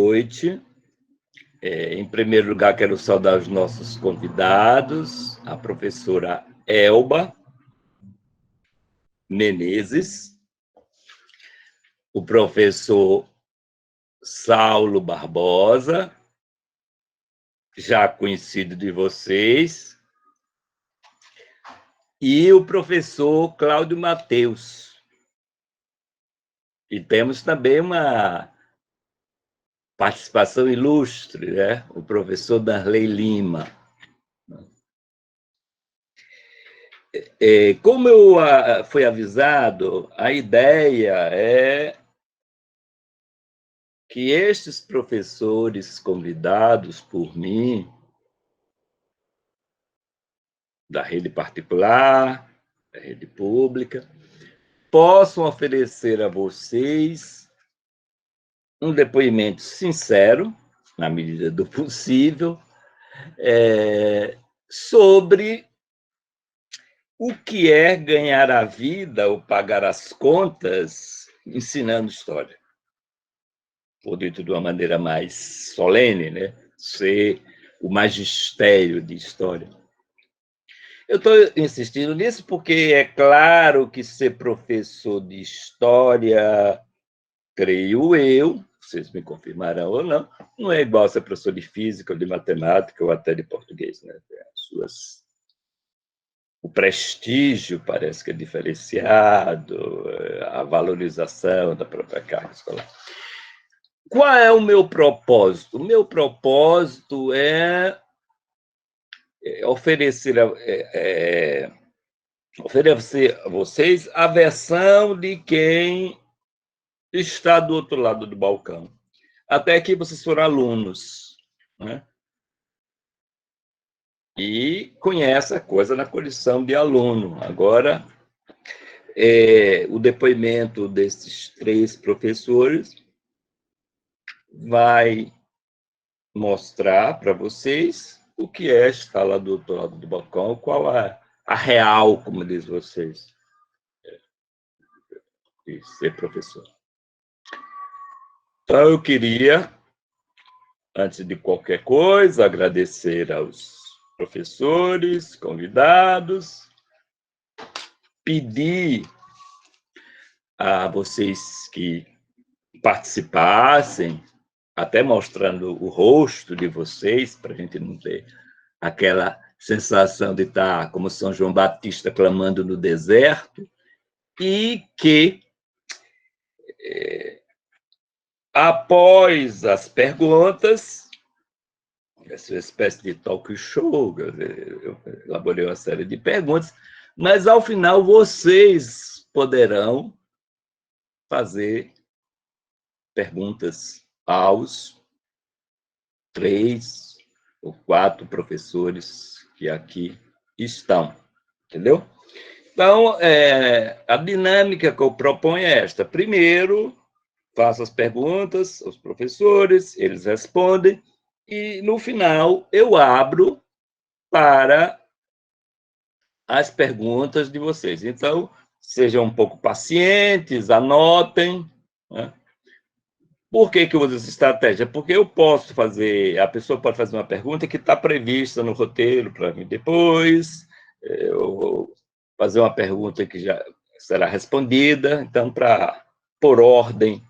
noite. Em primeiro lugar, quero saudar os nossos convidados, a professora Elba Menezes, o professor Saulo Barbosa, já conhecido de vocês, e o professor Cláudio Mateus. E temos também uma participação ilustre, né? O professor Darley Lima. Como eu fui avisado, a ideia é que estes professores convidados por mim, da rede particular, da rede pública, possam oferecer a vocês um depoimento sincero, na medida do possível, sobre o que é ganhar a vida ou pagar as contas ensinando história. Ou dito de uma maneira mais solene, né? Ser o magistério de história. Eu estou insistindo nisso porque é claro que ser professor de história, creio eu, vocês me confirmarão ou não, não é igual ser professor de física, ou de matemática, ou até de português, né? O prestígio parece que é diferenciado, a valorização da própria carga escolar. Qual é o meu propósito? O meu propósito é oferecer a vocês a versão de quem está do outro lado do balcão. Até aqui vocês foram alunos, né? E conhece a coisa na condição de aluno. Agora, o depoimento desses 3 professores vai mostrar para vocês o que é estar lá do outro lado do balcão, qual a real, como diz vocês, de ser professor. Então, eu queria, antes de qualquer coisa, agradecer aos professores, convidados, pedir a vocês que participassem, até mostrando o rosto de vocês, para a gente não ter aquela sensação de estar como São João Batista clamando no deserto, e que, após as perguntas, essa espécie de talk show, eu elaborei uma série de perguntas, mas, ao final, vocês poderão fazer perguntas aos 3 ou 4 professores que aqui estão, entendeu? Então, a dinâmica que eu proponho é esta. Primeiro, faço as perguntas aos professores, eles respondem, e, no final, eu abro para as perguntas de vocês. Então, sejam um pouco pacientes, anotem, né? Por que eu uso essa estratégia? Porque eu posso fazer, a pessoa pode fazer uma pergunta que está prevista no roteiro para mim depois, eu vou fazer uma pergunta que já será respondida, então, por ordem.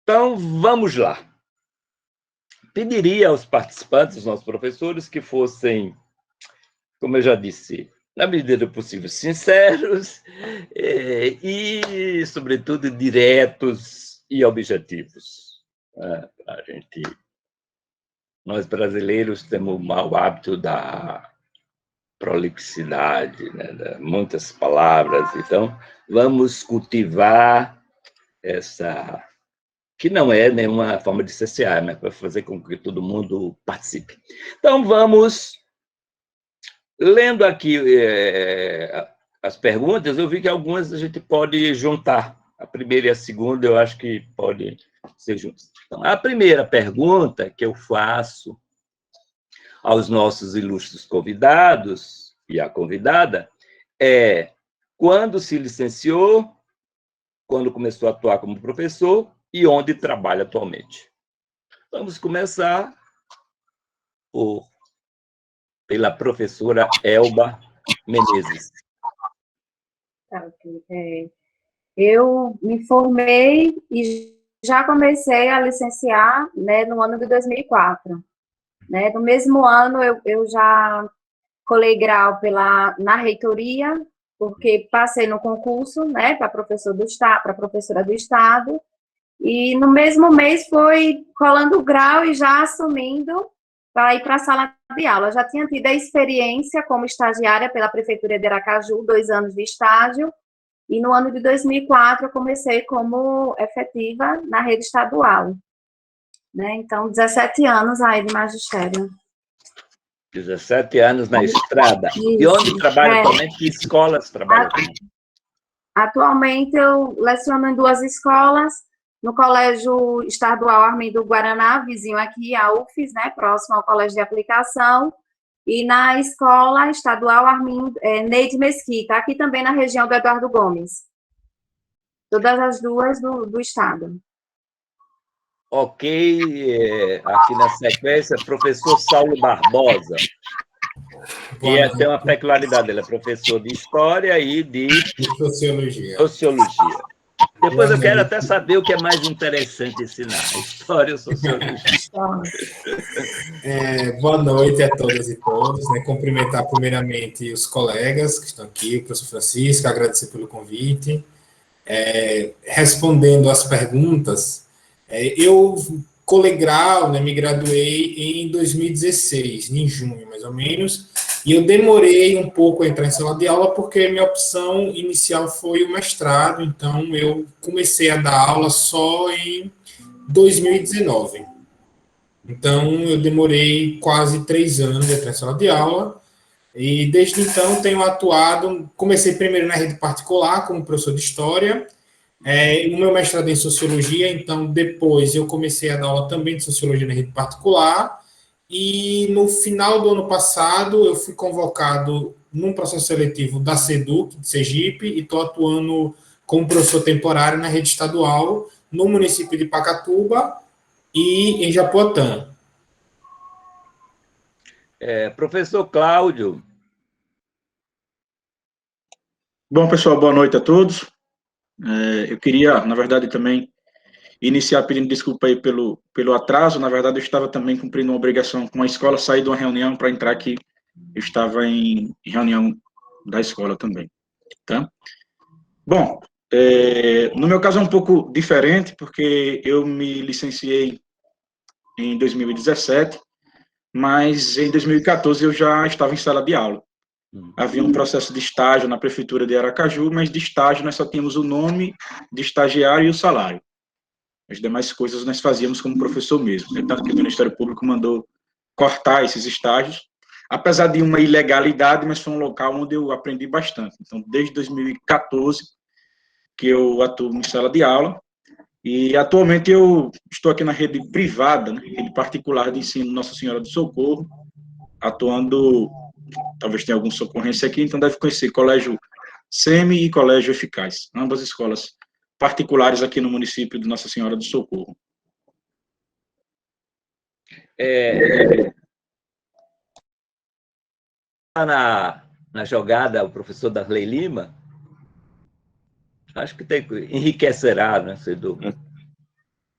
Então, vamos lá. Pediria aos participantes, aos nossos professores, que fossem, como eu já disse, na medida do possível, sinceros e, sobretudo, diretos e objetivos. Nós, brasileiros, temos o mau hábito da prolixidade, né? Muitas palavras. Então, vamos cultivar essa, que não é nenhuma forma de cercear, mas para fazer com que todo mundo participe. Então, vamos... Lendo aqui as perguntas, eu vi que algumas a gente pode juntar. A primeira e a segunda, eu acho que pode ser juntas. Então, a primeira pergunta que eu faço aos nossos ilustres convidados e à convidada é: quando se licenciou, quando começou a atuar como professor e onde trabalha atualmente. Vamos começar pela professora Elba Menezes. Tá, ok. Eu me formei e já comecei a licenciar, né, no ano de 2004. Né? No mesmo ano, eu já colei grau na reitoria, porque passei no concurso, né, para professora do Estado, e no mesmo mês foi colando o grau e já assumindo para ir para a sala de aula. Eu já tinha tido a experiência como estagiária pela Prefeitura de Aracaju, 2 anos de estágio, e no ano de 2004 eu comecei como efetiva na rede estadual. Né? Então, 17 anos aí de magistério. 17 anos na estrada. E onde trabalha atualmente? Que escolas trabalha atualmente? Atualmente eu leciono em 2 escolas, no Colégio Estadual Armindo Guaraná, vizinho aqui, a UFES, né, próximo ao Colégio de Aplicação, e na Escola Estadual Neide Mesquita, aqui também na região do Eduardo Gomes. Todas as 2 do estado. Ok, aqui na sequência, professor Saulo Barbosa. E tem uma peculiaridade, ele é professor de História e de Sociologia. Depois eu quero até saber o que é mais interessante ensinar, História ou Sociologia. Boa noite a todas e todos. Né? Cumprimentar primeiramente os colegas que estão aqui, o professor Francisco, agradecer pelo convite. Respondendo às perguntas, eu colei grau, né, me graduei em 2016, em junho, mais ou menos, e eu demorei um pouco a entrar em sala de aula porque minha opção inicial foi o mestrado, então eu comecei a dar aula só em 2019. Então, eu demorei quase 3 anos de entrar em sala de aula, e desde então tenho atuado, comecei primeiro na rede particular como professor de História, o meu mestrado em Sociologia, então depois eu comecei a dar aula também de Sociologia na rede particular, e no final do ano passado eu fui convocado num processo seletivo da SEDUC, de Sergipe, e estou atuando como professor temporário na rede estadual, no município de Pacatuba e em Japoatã. Professor Cláudio. Bom, pessoal, boa noite a todos. Eu queria, na verdade, também iniciar pedindo desculpa aí pelo atraso. Na verdade, eu estava também cumprindo uma obrigação com a escola, saí de uma reunião para entrar aqui. Eu estava em reunião da escola também. Tá? Bom, no meu caso é um pouco diferente, porque eu me licenciei em 2017, mas em 2014 eu já estava em sala de aula. Havia um processo de estágio na prefeitura de Aracaju, mas de estágio nós só tínhamos o nome de estagiário e o salário. As demais coisas nós fazíamos como professor mesmo. Tanto que o Ministério Público mandou cortar esses estágios, apesar de uma ilegalidade, mas foi um local onde eu aprendi bastante. Então, desde 2014 que eu atuo em sala de aula, e atualmente eu estou aqui na rede privada, né, rede particular de ensino Nossa Senhora do Socorro, atuando, talvez tenha alguma socorrência aqui, então deve conhecer Colégio SEMI e Colégio Eficaz, ambas escolas particulares aqui no município de Nossa Senhora do Socorro. Na jogada, o professor Darley Lima, acho que enriquecerá, né, Cedu?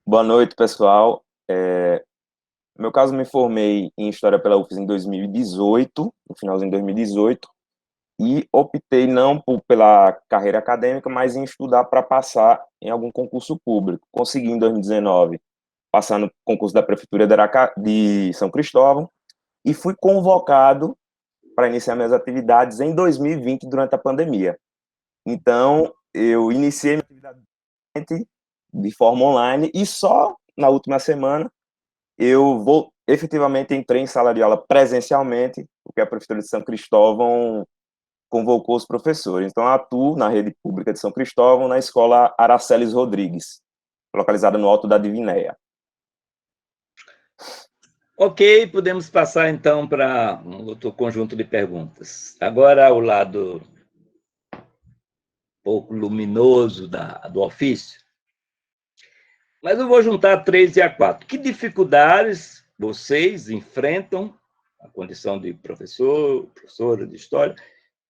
Boa noite, pessoal. No meu caso, me formei em História pela UFES em 2018, no finalzinho de 2018, e optei não pela carreira acadêmica, mas em estudar para passar em algum concurso público. Consegui em 2019 passar no concurso da Prefeitura de São Cristóvão e fui convocado para iniciar minhas atividades em 2020, durante a pandemia. Então, eu iniciei minha atividade de forma online e só na última semana eu efetivamente entrei em sala de aula presencialmente, porque a Prefeitura de São Cristóvão convocou os professores. Então, atuo na rede pública de São Cristóvão, na escola Araceles Rodrigues, localizada no Alto da Divinéia. Ok, podemos passar, então, para um outro conjunto de perguntas. Agora, o lado pouco luminoso do ofício. Mas eu vou juntar a 3 e a 4. Que dificuldades vocês enfrentam a condição de professor, professora de história,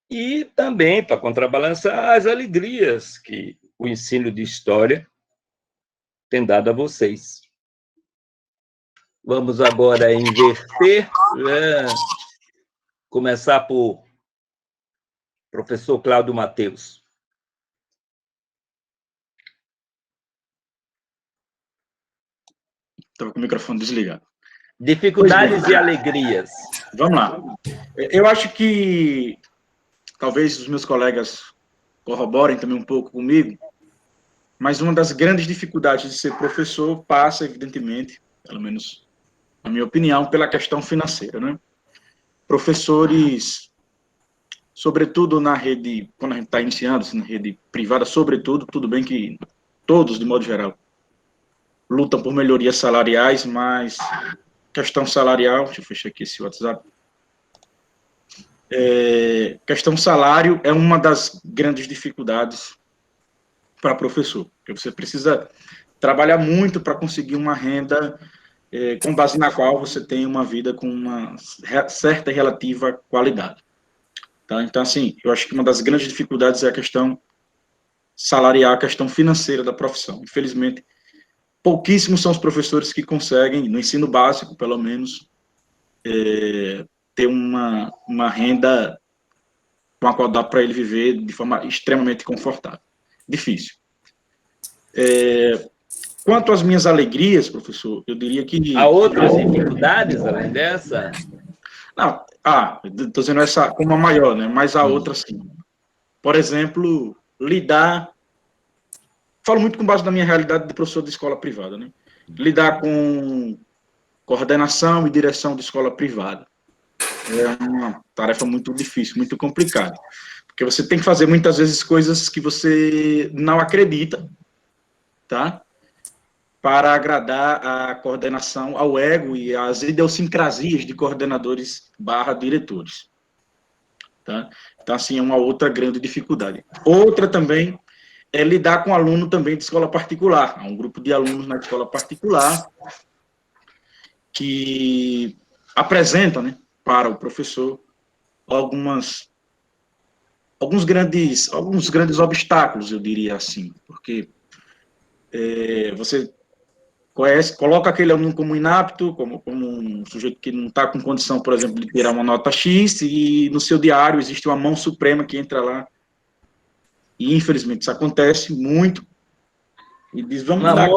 e também, para contrabalançar, as alegrias que o ensino de história tem dado a vocês. Vamos agora inverter, começar por professor Cláudio Mateus. Estava com o microfone desligado. Dificuldades e alegrias. Vamos lá. Eu acho que talvez os meus colegas corroborem também um pouco comigo, mas uma das grandes dificuldades de ser professor passa, evidentemente, pelo menos na minha opinião, pela questão financeira, né? Professores, sobretudo na rede, quando a gente está iniciando, assim, na rede privada, sobretudo, tudo bem que todos, de modo geral, lutam por melhorias salariais, mas questão salarial, deixa eu fechar aqui esse WhatsApp, questão salário é uma das grandes dificuldades para professor, porque você precisa trabalhar muito para conseguir uma renda com base na qual você tem uma vida com uma certa e relativa qualidade. Tá? Então, assim, eu acho que uma das grandes dificuldades é a questão salarial, a questão financeira da profissão. Infelizmente, pouquíssimos são os professores que conseguem, no ensino básico, pelo menos, ter uma renda com a qual dá para ele viver de forma extremamente confortável. Difícil. Quanto às minhas alegrias, professor, eu diria que... Há outras dificuldades além dessa? Não, estou dizendo essa como a maior, né? Mas a outra, sim. Por exemplo, lidar... Falo muito com base na minha realidade de professor de escola privada, né? Lidar com coordenação e direção de escola privada. É uma tarefa muito difícil, muito complicada. Porque você tem que fazer, muitas vezes, coisas que você não acredita, tá? Para agradar a coordenação, ao ego e às idiosincrasias de coordenadores / diretores. Tá? Então, assim, é uma outra grande dificuldade. Outra também é lidar com aluno também de escola particular. Há um grupo de alunos na escola particular que apresenta, né, para o professor alguns grandes obstáculos, eu diria assim, porque você coloca aquele aluno como inapto, como um sujeito que não está com condição, por exemplo, de tirar uma nota X, e no seu diário existe uma mão suprema que entra lá, e infelizmente isso acontece muito, e diz, vamos dar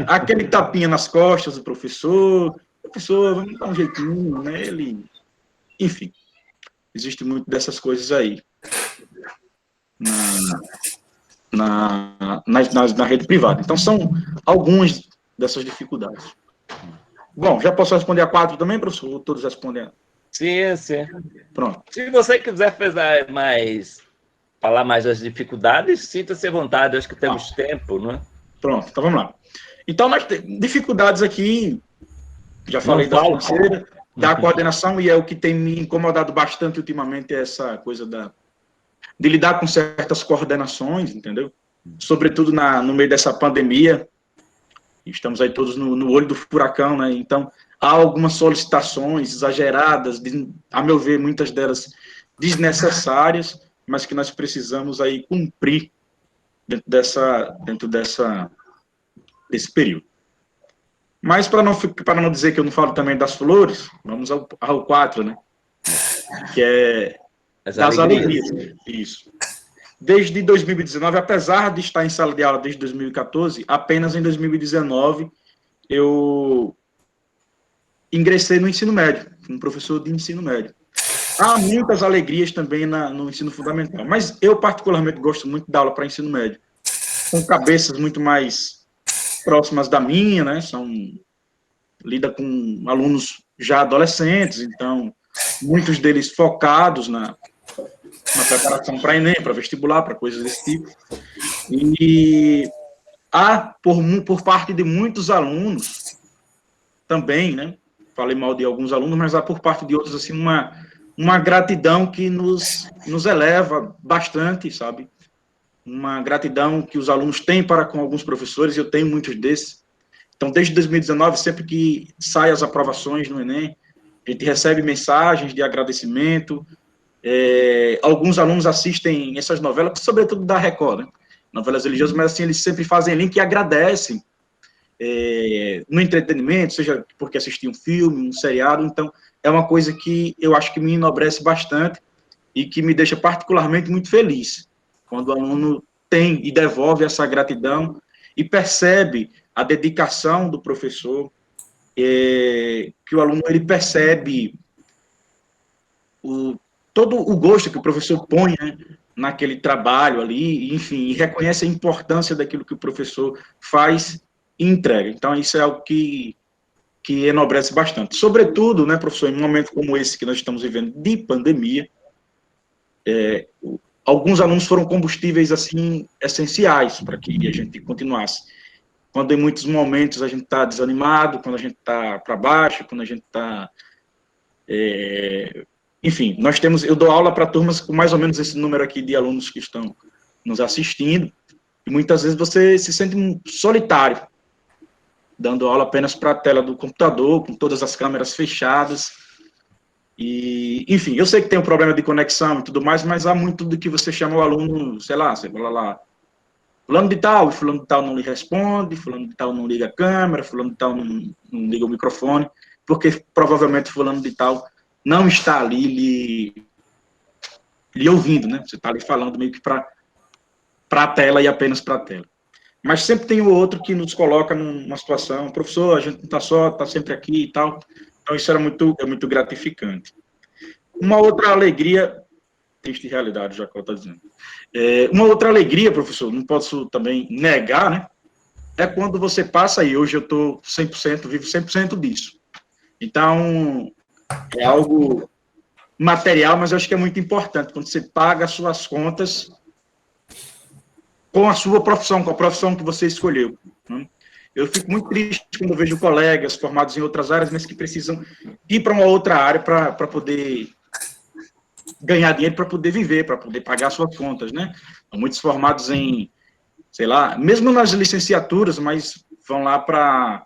aquele tapinha nas costas do professor, vamos dar um jeitinho nele, enfim, existe muito dessas coisas aí na rede privada. Então, são algumas dessas dificuldades. Bom, já posso responder a 4 também, professor? Ou todos respondem? Sim, sim. Pronto. Se você quiser falar mais das dificuldades, sinta-se à vontade, acho que temos tempo, não é? Pronto, então vamos lá. Então, nós temos dificuldades aqui, já falei da financeira, da coordenação, e é o que tem me incomodado bastante ultimamente, essa coisa de lidar com certas coordenações, entendeu? Sobretudo no meio dessa pandemia, estamos aí todos no olho do furacão, né? Então, há algumas solicitações exageradas, a meu ver, muitas delas desnecessárias, mas que nós precisamos aí cumprir dentro desse período. Mas, para não dizer que eu não falo também das flores, vamos ao 4, né? Que é das alegrias. Isso. Desde 2019, apesar de estar em sala de aula desde 2014, apenas em 2019 eu ingressei no ensino médio, como professor de ensino médio. Há muitas alegrias também no ensino fundamental, mas eu particularmente gosto muito da aula para ensino médio, com cabeças muito mais próximas da minha, né? Lida com alunos já adolescentes, então muitos deles focados na preparação para Enem, para vestibular, para coisas desse tipo. E há, por parte de muitos alunos, também, né? Falei mal de alguns alunos, mas há por parte de outros, assim, uma gratidão que nos eleva bastante, sabe? uma gratidão que os alunos têm para com alguns professores, eu tenho muitos desses. Então, desde 2019, sempre que saem as aprovações no Enem, a gente recebe mensagens de agradecimento. Alguns alunos assistem essas novelas, sobretudo da Record, né? Novelas religiosas, mas assim, eles sempre fazem link e agradecem no entretenimento, seja porque assistir um filme, um seriado. Então, é uma coisa que eu acho que me enobrece bastante e que me deixa particularmente muito feliz, quando o aluno tem e devolve essa gratidão e percebe a dedicação do professor, que o aluno ele percebe todo o gosto que o professor põe, né, naquele trabalho ali, enfim, e reconhece a importância daquilo que o professor faz e entrega. Então, isso é algo que enobrece bastante. Sobretudo, né, professor, em um momento como esse que nós estamos vivendo de pandemia, alguns alunos foram combustíveis, assim, essenciais para que a gente continuasse. Quando em muitos momentos a gente está desanimado, quando a gente está para baixo, quando a gente está... enfim, eu dou aula para turmas com mais ou menos esse número aqui de alunos que estão nos assistindo, e muitas vezes você se sente solitário, dando aula apenas para a tela do computador, com todas as câmeras fechadas. E, enfim, eu sei que tem um problema de conexão e tudo mais, mas há muito do que você chama o aluno, sei lá, você fala lá, fulano de tal, e fulano de tal não lhe responde, fulano de tal não liga a câmera, fulano de tal não liga o microfone, porque provavelmente fulano de tal não está ali lhe ouvindo, né? Você está ali falando meio que para a tela e apenas para a tela. Mas sempre tem o outro que nos coloca numa situação, professor, a gente não está só, está sempre aqui e tal. Então, isso é muito gratificante. Uma outra alegria, triste realidade, já que eu estou dizendo. Uma outra alegria, professor, não posso também negar, né? É quando você passa, e hoje eu estou 100%, vivo 100% disso. Então, é algo material, mas eu acho que é muito importante, quando você paga as suas contas com a sua profissão, com a profissão que você escolheu, né? Eu fico muito triste quando eu vejo colegas formados em outras áreas, mas que precisam ir para uma outra área para poder ganhar dinheiro, para poder viver, para poder pagar suas contas, né? Muitos formados em, sei lá, mesmo nas licenciaturas, mas vão lá para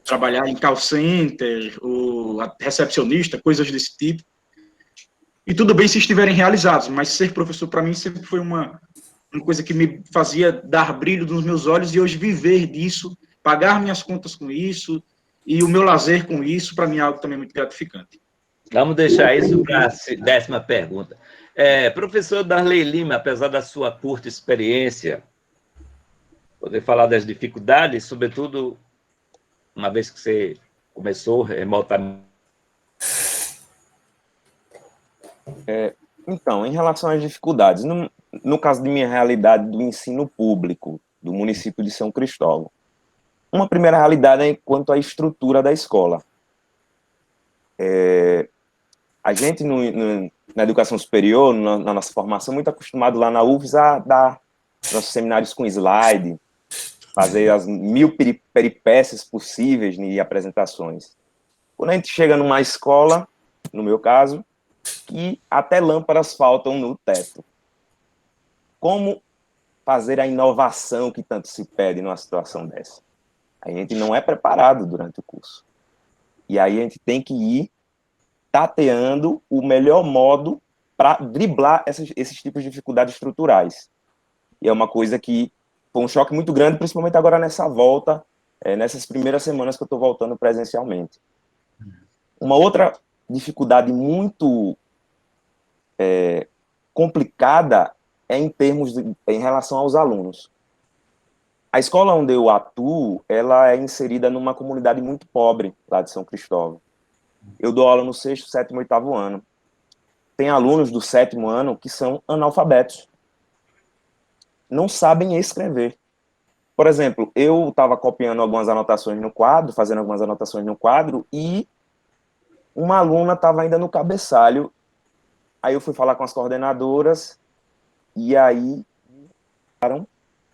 trabalhar em call center, ou recepcionista, coisas desse tipo. E tudo bem se estiverem realizados, mas ser professor, para mim, sempre foi uma coisa que me fazia dar brilho nos meus olhos, e hoje viver disso, pagar minhas contas com isso, e o meu lazer com isso, para mim é algo também muito gratificante. Vamos deixar isso para a 10ª pergunta. Professor Darley Lima, apesar da sua curta experiência, poder falar das dificuldades, sobretudo uma vez que você começou remotamente. Então, em relação às dificuldades, no caso de minha realidade do ensino público do município de São Cristóvão, uma primeira realidade é quanto à estrutura da escola. A gente, na educação superior, na nossa formação, muito acostumado lá na UFES a dar nossos seminários com slide, fazer as 1000 peripécias possíveis de apresentações. Quando a gente chega numa escola, no meu caso, que até lâmpadas faltam no teto. Como fazer a inovação que tanto se pede numa situação dessa? A gente não é preparado durante o curso. E aí a gente tem que ir tateando o melhor modo para driblar esses tipos de dificuldades estruturais. E é uma coisa que foi um choque muito grande, principalmente agora nessa volta, nessas primeiras semanas que eu estou voltando presencialmente. Uma outra dificuldade muito complicada é em relação aos alunos. A escola onde eu atuo, ela é inserida numa comunidade muito pobre, lá de São Cristóvão. Eu dou aula no 6º, 7º, 8º ano. Tem alunos do 7º ano que são analfabetos. Não sabem escrever. Por exemplo, eu estava copiando algumas anotações no quadro, fazendo algumas anotações no quadro, e uma aluna estava ainda no cabeçalho. Aí eu fui falar com as coordenadoras, e aí falaram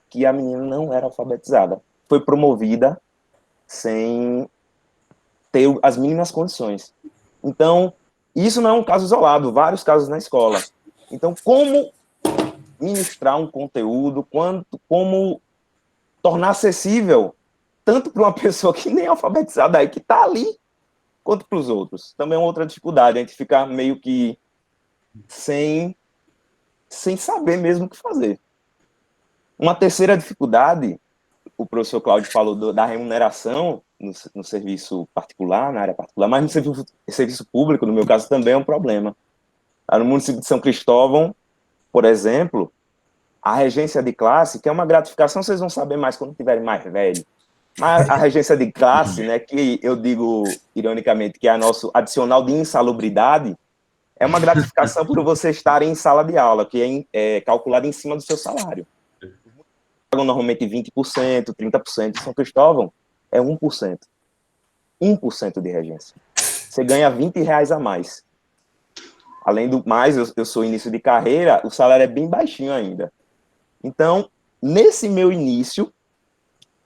que a menina não era alfabetizada. Foi promovida sem ter as mínimas condições. Então, isso não é um caso isolado, vários casos na escola. Então, como ministrar um conteúdo, quanto como tornar acessível tanto para uma pessoa que nem é alfabetizada aí, que está ali, quanto para os outros. Também é uma outra dificuldade, a gente ficar meio que sem saber mesmo o que fazer. Uma terceira dificuldade, o professor Cláudio falou da remuneração no serviço particular, na área particular, mas no serviço público, no meu caso, também é um problema. No município de São Cristóvão, por exemplo, a regência de classe, que é uma gratificação, vocês vão saber mais quando tiverem mais velho. Mas a regência de classe, né, que eu digo, ironicamente, que é nosso adicional de insalubridade, é uma gratificação por você estar em sala de aula, que é calculada em cima do seu salário. Pagam normalmente 20%, 30%. Em São Cristóvão, é 1%. 1% de regência. Você ganha R$20 a mais. Além do mais, eu sou início de carreira, o salário é bem baixinho ainda. Então, nesse meu início,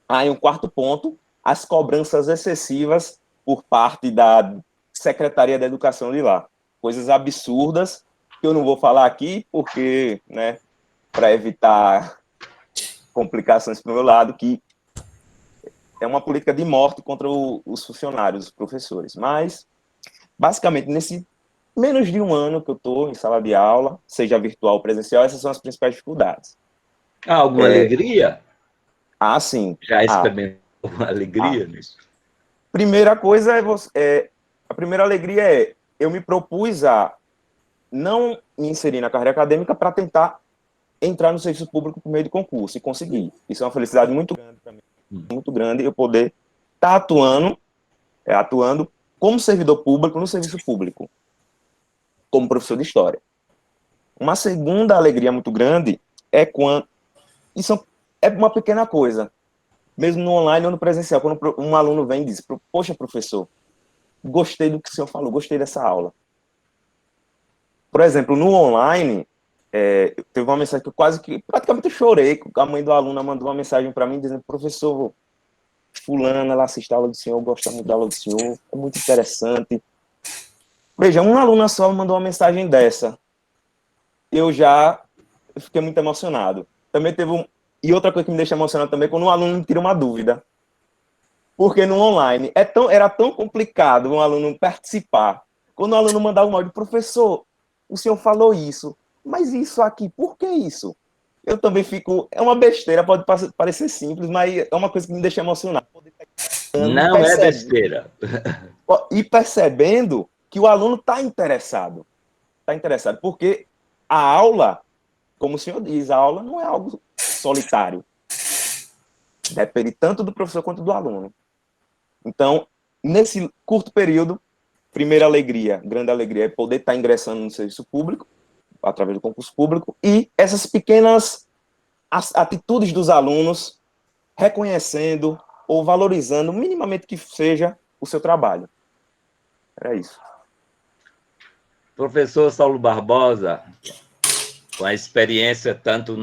aí um quarto ponto, as cobranças excessivas por parte da Secretaria da Educação de lá. Coisas absurdas, que eu não vou falar aqui, porque, né, para evitar complicações para o meu lado, que é uma política de morte contra os funcionários, os professores. Mas, basicamente, nesse menos de um ano que eu estou em sala de aula, seja virtual ou presencial, essas são as principais dificuldades. Há alguma alegria? Ah, sim. Já experimentou uma alegria nisso? Primeira coisa a primeira alegria é eu me propus a não me inserir na carreira acadêmica para tentar entrar no serviço público por meio de concurso e conseguir. Isso é uma felicidade muito grande para mim, muito grande, eu poder estar atuando como servidor público no serviço público, como professor de história. Uma segunda alegria muito grande é quando isso é uma pequena coisa, mesmo no online ou no presencial, quando um aluno vem e diz: poxa, professor, gostei do que o senhor falou, gostei dessa aula. Por exemplo, no online, teve uma mensagem que eu praticamente chorei, a mãe do aluno mandou uma mensagem para mim dizendo: professor, fulana, ela assiste a aula do senhor, gosta muito da aula do senhor, é muito interessante. Veja, uma aluna só mandou uma mensagem dessa. Eu fiquei muito emocionado. Também e outra coisa que me deixa emocionado também é quando um aluno me tira uma dúvida. Porque no online era tão complicado um aluno participar. Quando o aluno mandava um áudio: professor, o senhor falou isso, mas isso aqui, por que isso? Eu também fico... É uma besteira, pode parecer simples, mas é uma coisa que me deixa emocionado. Não é besteira. E percebendo que o aluno está interessado. Está interessado, porque a aula, como o senhor diz, a aula não é algo solitário. Depende tanto do professor quanto do aluno. Então, nesse curto período, primeira alegria, grande alegria, é poder estar ingressando no serviço público, através do concurso público, e essas pequenas atitudes dos alunos reconhecendo ou valorizando, minimamente que seja, o seu trabalho. Era isso. Professor Saulo Barbosa, com a experiência tanto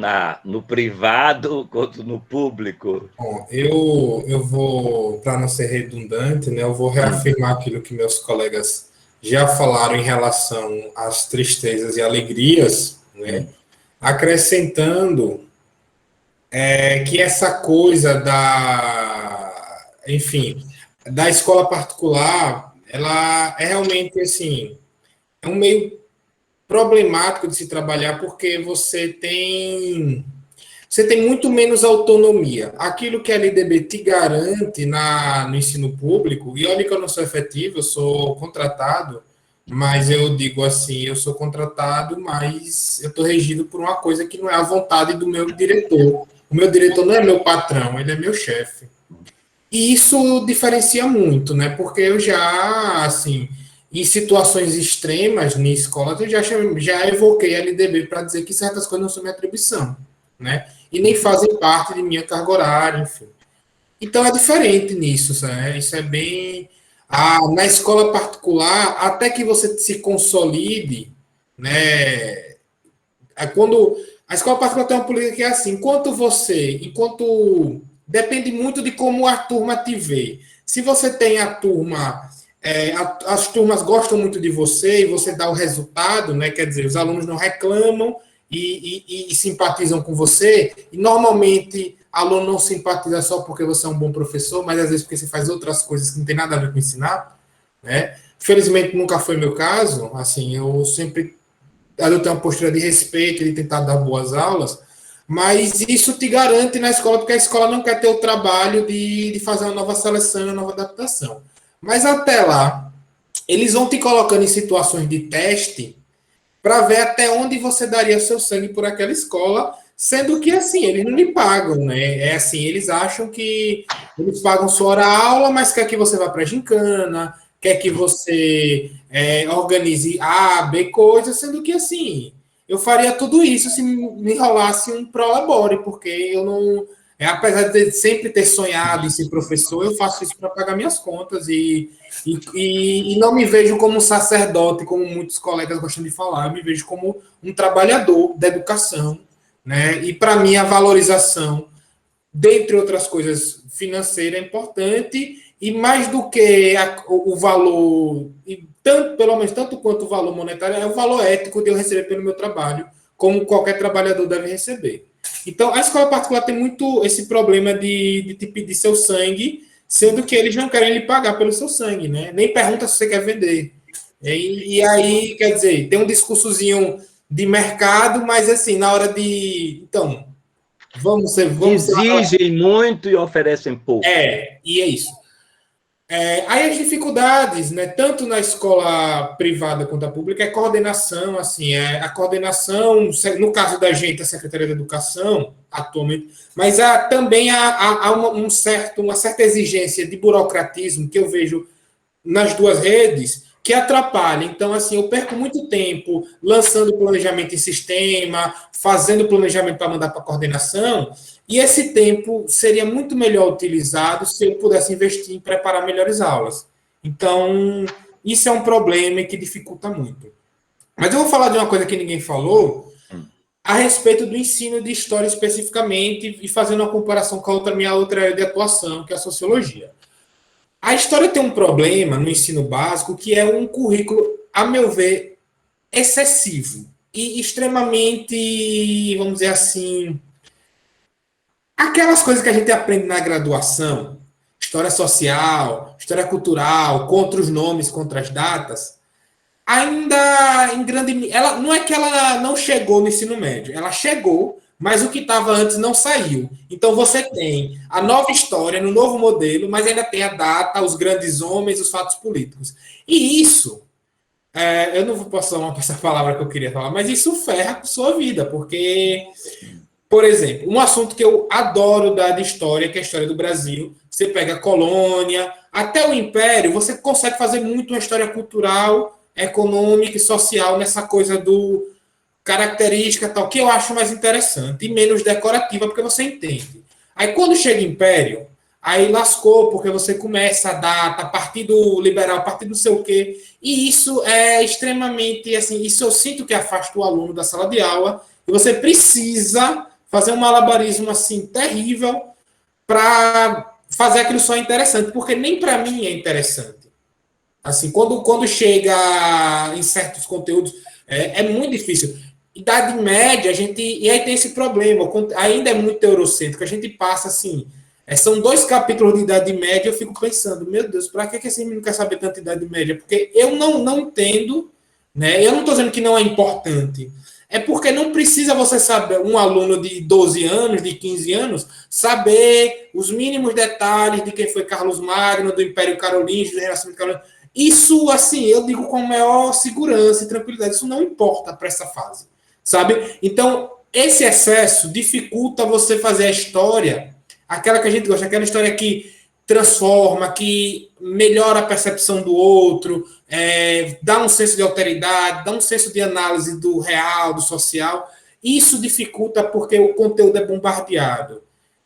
no privado quanto no público. Bom, eu vou, para não ser redundante, né, eu vou reafirmar aquilo que meus colegas já falaram em relação às tristezas e alegrias, né, acrescentando que essa coisa enfim, da escola particular, ela é realmente, assim, é um meio problemático de se trabalhar, porque você tem muito menos autonomia. Aquilo que a LDB te garante no ensino público, e olha que eu não sou efetivo, eu sou contratado, mas eu digo assim, eu sou contratado, mas eu estou regido por uma coisa que não é a vontade do meu diretor. O meu diretor não é meu patrão, ele é meu chefe. E isso diferencia muito, né? Porque eu já, assim, em situações extremas na escola, eu já evoquei a LDB para dizer que certas coisas não são minha atribuição, né? E nem fazem parte de minha carga horária, enfim. Então é diferente nisso, né? Isso é bem... na escola particular, até que você se consolide, né? Quando a escola particular tem uma política que é assim, enquanto depende muito de como a turma te vê. Se você tem a turma, as turmas gostam muito de você e você dá o resultado, né? Quer dizer, os alunos não reclamam e simpatizam com você, e normalmente aluno não simpatiza só porque você é um bom professor, mas às vezes porque você faz outras coisas que não tem nada a ver com ensinar, né? Felizmente nunca foi meu caso, assim, eu sempre adotei uma postura de respeito, de tentar dar boas aulas, mas isso te garante na escola, porque a escola não quer ter o trabalho de fazer uma nova seleção, uma nova adaptação. Mas até lá, eles vão te colocando em situações de teste para ver até onde você daria seu sangue por aquela escola, sendo que, assim, eles não lhe pagam, né? É assim, eles acham que eles pagam sua hora-aula, mas quer que você vá para a gincana, quer que você organize A, B coisas, sendo que, assim, eu faria tudo isso se me rolasse um prolabore, porque eu não... apesar de sempre ter sonhado em ser professor, eu faço isso para pagar minhas contas e não me vejo como um sacerdote, como muitos colegas gostam de falar, eu me vejo como um trabalhador da educação, né? E para mim a valorização, dentre outras coisas, financeira é importante, e mais do que o valor, e tanto, pelo menos tanto quanto o valor monetário, é o valor ético de eu receber pelo meu trabalho, como qualquer trabalhador deve receber. Então, a escola particular tem muito esse problema de te pedir seu sangue, sendo que eles não querem lhe pagar pelo seu sangue, né? Nem pergunta se você quer vender. E aí, quer dizer, tem um discursozinho de mercado, mas assim, na hora de... Então, vamos exigem muito e oferecem pouco. E é isso. Aí as dificuldades, né, tanto na escola privada quanto a pública, é coordenação, assim, a coordenação, no caso da gente, a Secretaria da Educação, atualmente, mas também há uma certa exigência de burocratismo que eu vejo nas duas redes, que atrapalha. Então, assim, eu perco muito tempo lançando planejamento em sistema, fazendo planejamento para mandar para a coordenação, e esse tempo seria muito melhor utilizado se eu pudesse investir em preparar melhores aulas. Então, isso é um problema que dificulta muito. Mas eu vou falar de uma coisa que ninguém falou, a respeito do ensino de história especificamente, e fazendo uma comparação com a minha outra área de atuação, que é a sociologia. A história tem um problema no ensino básico, que é um currículo, a meu ver, excessivo e extremamente, vamos dizer assim, aquelas coisas que a gente aprende na graduação, história social, história cultural, contra os nomes, contra as datas, ainda em grande... Ela, não é que ela não chegou no ensino médio, ela chegou, mas o que estava antes não saiu. Então você tem a nova história no novo modelo, mas ainda tem a data, os grandes homens, os fatos políticos. E isso, eu não vou passar essa palavra que eu queria falar, mas isso ferra com sua vida, porque, por exemplo, um assunto que eu adoro da história, que é a história do Brasil, você pega a colônia, até o Império, você consegue fazer muito uma história cultural, econômica e social nessa coisa do característica tal, que eu acho mais interessante e menos decorativa, porque você entende. Aí quando chega Império, aí lascou, porque você começa a data, partido liberal, partido não sei o quê, e isso é extremamente, assim, isso eu sinto que afasta o aluno da sala de aula, e você precisa fazer um malabarismo, assim, terrível para fazer aquilo só interessante, porque nem para mim é interessante. Assim, quando chega em certos conteúdos, é muito difícil. Idade Média, e aí tem esse problema, ainda é muito eurocêntrico, a gente passa assim, são 2 capítulos de Idade Média, eu fico pensando, meu Deus, para que esse menino quer saber tanto de Idade Média? Porque eu não entendo, né? Eu não estou dizendo que não é importante, é porque não precisa você saber, um aluno de 12 anos, de 15 anos, saber os mínimos detalhes de quem foi Carlos Magno, do Império Carolíngio, do Renascimento Carolíngio. Isso, assim, eu digo com maior segurança e tranquilidade, isso não importa para essa fase. Sabe? Então, esse excesso dificulta você fazer a história, aquela que a gente gosta, aquela história que transforma, que melhora a percepção do outro, dá um senso de alteridade, dá um senso de análise do real, do social. Isso dificulta porque o conteúdo é bombardeado.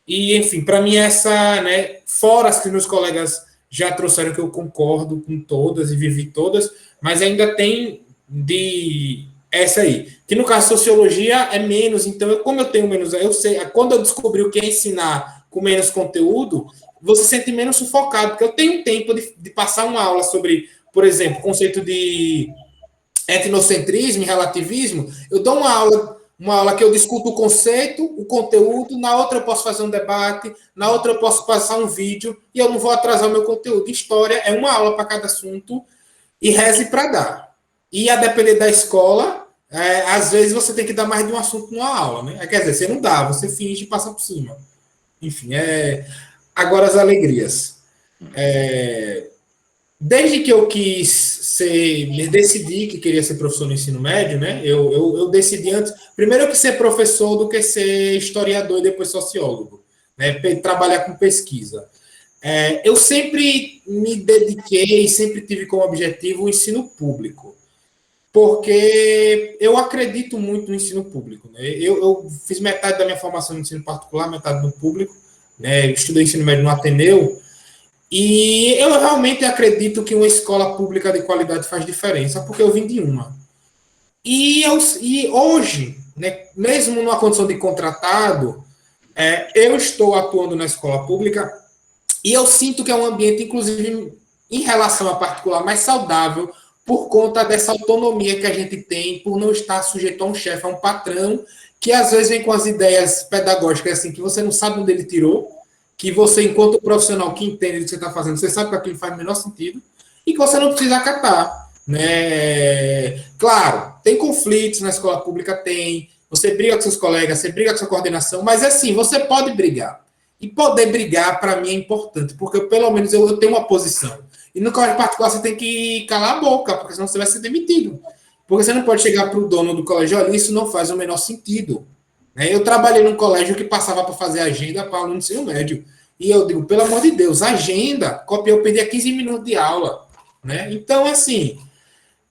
E, enfim, para mim essa, né, fora as que meus colegas já trouxeram, que eu concordo com todas e vivi todas, mas ainda tem essa aí, que no caso sociologia é menos, então como eu tenho menos, eu sei, quando eu descobri o que é ensinar com menos conteúdo, você se sente menos sufocado, porque eu tenho tempo de passar uma aula sobre, por exemplo, conceito de etnocentrismo e relativismo, eu dou uma aula Uma aula que eu discuto o conceito, o conteúdo, na outra eu posso fazer um debate, na outra eu posso passar um vídeo e eu não vou atrasar o meu conteúdo. História é uma aula para cada assunto e reze para dar. E a depender da escola, às vezes você tem que dar mais de um assunto numa aula, né? Quer dizer, você não dá, você finge e passa por cima. Enfim, agora as alegrias. Desde que eu decidi que queria ser professor no ensino médio, né? Eu decidi antes, primeiro eu quis ser professor do que ser historiador e depois sociólogo, né? Trabalhar com pesquisa. Eu sempre me dediquei, sempre tive como objetivo o ensino público, porque eu acredito muito no ensino público, né? Eu fiz metade da minha formação no ensino particular, metade no público, né? Eu estudei ensino médio no Ateneu, e eu realmente acredito que uma escola pública de qualidade faz diferença, porque eu vim de uma. E hoje, né, mesmo numa condição de contratado, eu estou atuando na escola pública e eu sinto que é um ambiente, inclusive, em relação à particular, mais saudável, por conta dessa autonomia que a gente tem, por não estar sujeito a um chefe, a um patrão, que às vezes vem com as ideias pedagógicas assim, que você não sabe onde ele tirou, que você, enquanto profissional que entende o que você está fazendo, você sabe que aquilo faz o menor sentido, e que você não precisa acatar. Né? Claro, tem conflitos na escola pública, tem. Você briga com seus colegas, você briga com sua coordenação, mas assim, você pode brigar. E poder brigar, para mim, é importante, porque pelo menos eu tenho uma posição. E no colégio particular você tem que calar a boca, porque senão você vai ser demitido. Porque você não pode chegar para o dono do colégio, olha, isso não faz o menor sentido. Eu trabalhei num colégio que passava para fazer agenda para aluno do ensino médio. E eu digo, pelo amor de Deus, agenda, copia, eu perdia 15 minutos de aula. Né? Então, assim,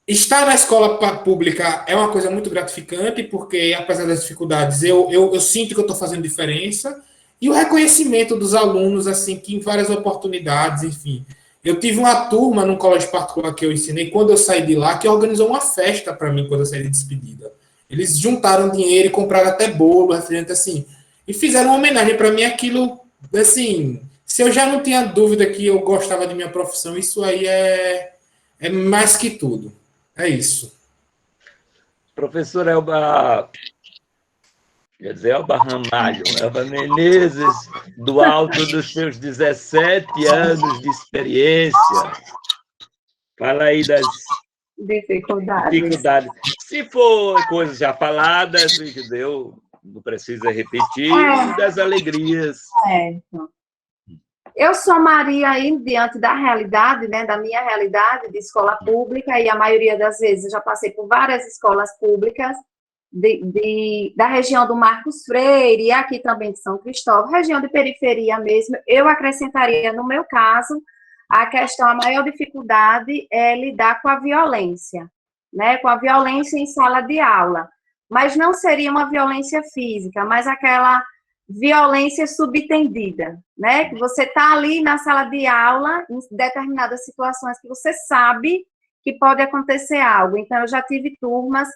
estar na escola pública é uma coisa muito gratificante, porque, apesar das dificuldades, eu sinto que eu estou fazendo diferença. E o reconhecimento dos alunos, assim, que em várias oportunidades, enfim. Eu tive uma turma num colégio particular que eu ensinei, quando eu saí de lá, que organizou uma festa para mim quando eu saí de despedida. Eles juntaram dinheiro e compraram até bolo, refrigerante, assim, e fizeram uma homenagem para mim, aquilo, assim, se eu já não tinha dúvida que eu gostava de minha profissão, isso aí é mais que tudo. É isso. Professor Elba, quer dizer, Elba Ramalho, Elba Menezes, do alto dos seus 17 anos de experiência, fala aí das dificuldades. Se for coisas já faladas, entendeu? Não precisa repetir, e das alegrias. Eu somaria aí, diante da realidade, né, da minha realidade de escola pública, e a maioria das vezes eu já passei por várias escolas públicas da região do Marcos Freire, e aqui também de São Cristóvão, região de periferia mesmo. Eu acrescentaria, no meu caso, a maior dificuldade é lidar com a violência, né, com a violência em sala de aula. Mas não seria uma violência física, mas aquela violência subtendida, né? Que você está ali na sala de aula, em determinadas situações que você sabe que pode acontecer algo. Então, eu já tive turmas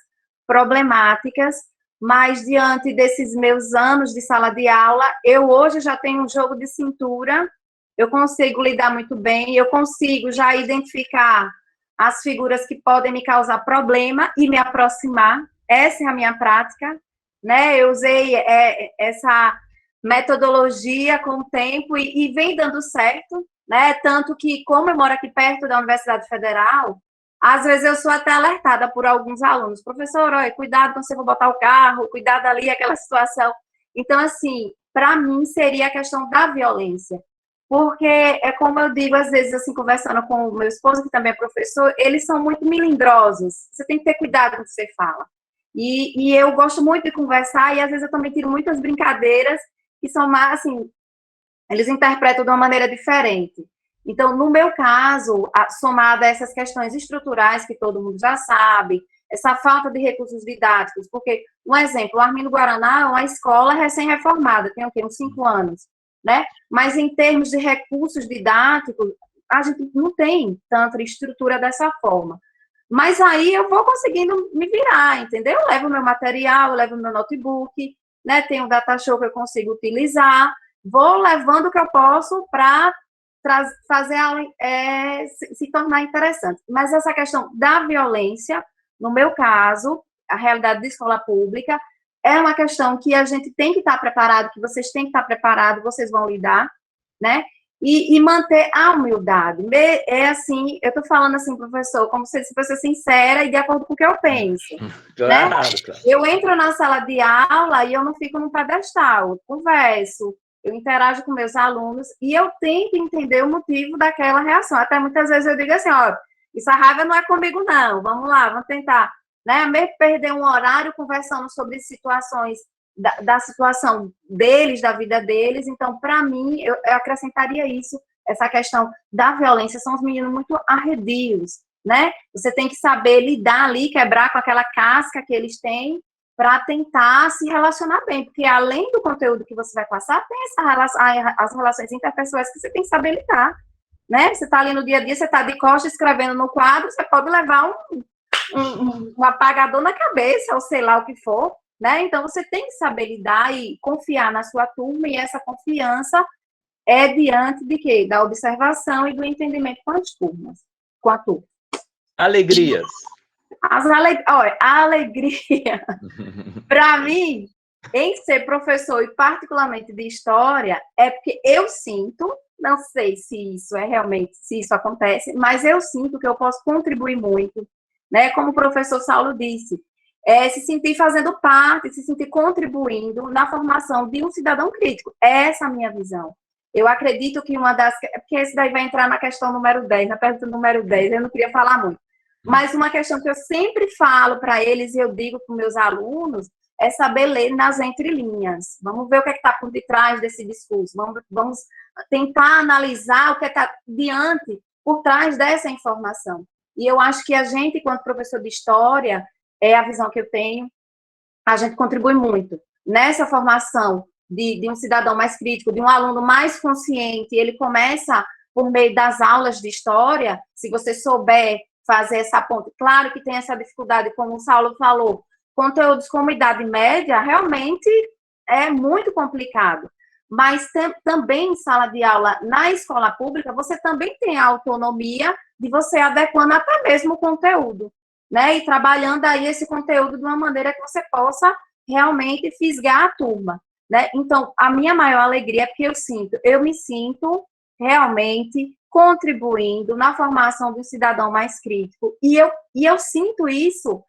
problemáticas, mas diante desses meus anos de sala de aula, eu hoje já tenho um jogo de cintura, eu consigo lidar muito bem, eu consigo já identificar as figuras que podem me causar problema e me aproximar. Essa é a minha prática, né? Eu usei essa metodologia com o tempo e vem dando certo, né? Tanto que, como eu moro aqui perto da Universidade Federal, às vezes eu sou até alertada por alguns alunos. Professor, olha, cuidado quando você for botar o carro, cuidado ali, aquela situação. Então, assim, para mim seria a questão da violência. Porque é como eu digo, às vezes, assim, conversando com o meu esposo, que também é professor, eles são muito melindrosos. Você tem que ter cuidado com o que você fala. E eu gosto muito de conversar, e às vezes eu também tiro muitas brincadeiras que são mais, assim, eles interpretam de uma maneira diferente. Então, no meu caso, somada a essas questões estruturais que todo mundo já sabe, essa falta de recursos didáticos, porque, um exemplo, o Armindo Guaraná é uma escola recém-reformada, tem o quê? Uns 5 anos, né? Mas em termos de recursos didáticos, a gente não tem tanta estrutura dessa forma. Mas aí eu vou conseguindo me virar, entendeu? Eu levo o meu material, eu levo o meu notebook, né? Tem um data show que eu consigo utilizar, vou levando o que eu posso para fazer a aula se tornar interessante. Mas essa questão da violência, no meu caso, a realidade de escola pública, é uma questão que a gente tem que estar preparado, que vocês têm que estar preparados, vocês vão lidar, né? E manter a humildade. É assim, eu estou falando assim, professor, como se fosse sincera e de acordo com o que eu penso. Claro, Né? claro. Eu entro na sala de aula e eu não fico no pedestal, eu converso, eu interajo com meus alunos e eu tento entender o motivo daquela reação. Até muitas vezes eu digo assim, ó, essa raiva não é comigo não, vamos lá, vamos tentar, né? Mesmo perder um horário conversando sobre situações da situação deles, da vida deles. Então, para mim, eu acrescentaria isso, essa questão da violência. São os meninos muito arredios, né? Você tem que saber lidar ali, quebrar com aquela casca que eles têm para tentar se relacionar bem, porque além do conteúdo que você vai passar, tem as relações interpessoais que você tem que saber lidar, né? Você está ali no dia a dia, você está de costas escrevendo no quadro, você pode levar um apagador na cabeça, ou sei lá o que for, né? Então, você tem que saber lidar e confiar na sua turma, e essa confiança é diante de quê? Da observação e do entendimento com as turmas, com a turma. Alegrias. Olha, a alegria, para mim, em ser professor, e particularmente de história, é porque eu sinto, não sei se isso é realmente, se isso acontece, mas eu sinto que eu posso contribuir muito, né? Como o professor Saulo disse, se sentir fazendo parte, se sentir contribuindo na formação de um cidadão crítico. Essa é a minha visão. Eu acredito que uma das... Porque esse daí vai entrar na questão número 10, na pergunta número 10, eu não queria falar muito. Mas uma questão que eu sempre falo para eles, e eu digo para os meus alunos, é saber ler nas entrelinhas. Vamos ver o que é que está por detrás desse discurso. Vamos tentar analisar o que está diante, por trás dessa informação. E eu acho que a gente, enquanto professor de história, é a visão que eu tenho, a gente contribui muito nessa formação de um cidadão mais crítico, de um aluno mais consciente. Ele começa por meio das aulas de história, se você souber fazer essa ponte. Claro que tem essa dificuldade, como o Saulo falou, conteúdos como idade média, realmente é muito complicado. Mas também em sala de aula, na escola pública, você também tem a autonomia de você adequando até mesmo o conteúdo, né? E trabalhando aí esse conteúdo de uma maneira que você possa realmente fisgar a turma, né? Então, a minha maior alegria é porque eu me sinto realmente contribuindo na formação do cidadão mais crítico. E eu sinto isso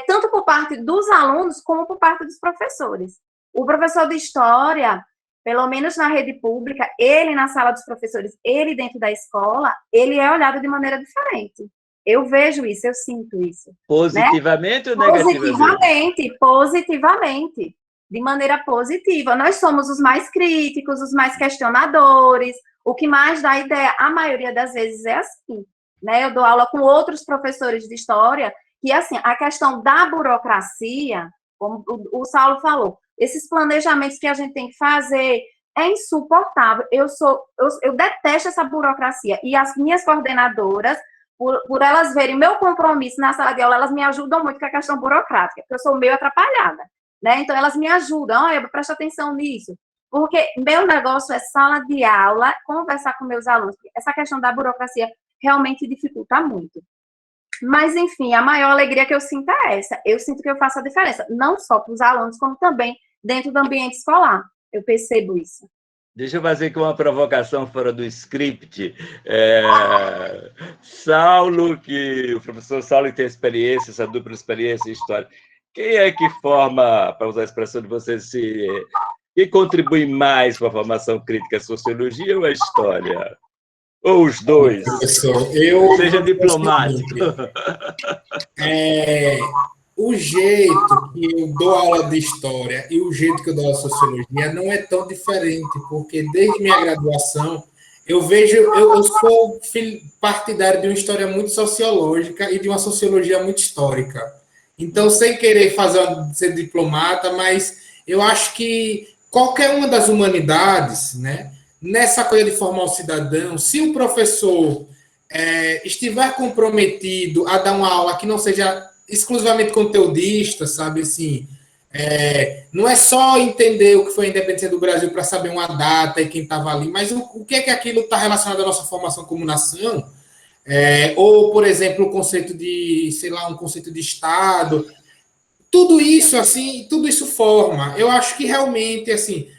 tanto por parte dos alunos como por parte dos professores. O professor de história, pelo menos na rede pública, ele na sala dos professores, ele dentro da escola, ele é olhado de maneira diferente. Eu vejo isso, eu sinto isso. Positivamente, né? Ou negativamente? Positivamente. De maneira positiva. Nós somos os mais críticos, os mais questionadores, o que mais dá ideia. A maioria das vezes é assim, né? Eu dou aula com outros professores de história, que, assim, a questão da burocracia, como o Saulo falou, esses planejamentos que a gente tem que fazer é insuportável. Eu detesto essa burocracia. E as minhas coordenadoras, por elas verem meu compromisso na sala de aula, elas me ajudam muito com a questão burocrática, porque eu sou meio atrapalhada, né? Então, elas me ajudam. Olha, presta atenção nisso. Porque meu negócio é sala de aula, conversar com meus alunos. Essa questão da burocracia realmente dificulta muito. Mas, enfim, a maior alegria que eu sinto é essa. Eu sinto que eu faço a diferença, não só para os alunos, como também dentro do ambiente escolar. Eu percebo isso. Deixa eu fazer aqui uma provocação fora do script. Saulo, que o professor Saulo tem experiência, essa dupla experiência em história. Quem é que forma, para usar a expressão de vocês, quem contribui mais para a formação crítica, a sociologia ou a história? Ou os dois? Professor, Seja diplomático. O jeito que eu dou aula de história e o jeito que eu dou aula de sociologia não é tão diferente, porque desde minha graduação eu sou partidário de uma história muito sociológica e de uma sociologia muito histórica. Então, sem querer ser diplomata, mas eu acho que qualquer uma das humanidades, né, nessa coisa de formar um cidadão, se o professor estiver comprometido a dar uma aula que não seja exclusivamente conteudista, sabe, assim, não é só entender o que foi a independência do Brasil para saber uma data e quem estava ali, mas o que é que aquilo está relacionado à nossa formação como nação, ou, por exemplo, o conceito de, sei lá, um conceito de Estado. tudo isso, assim, tudo isso forma. Eu acho que realmente, assim,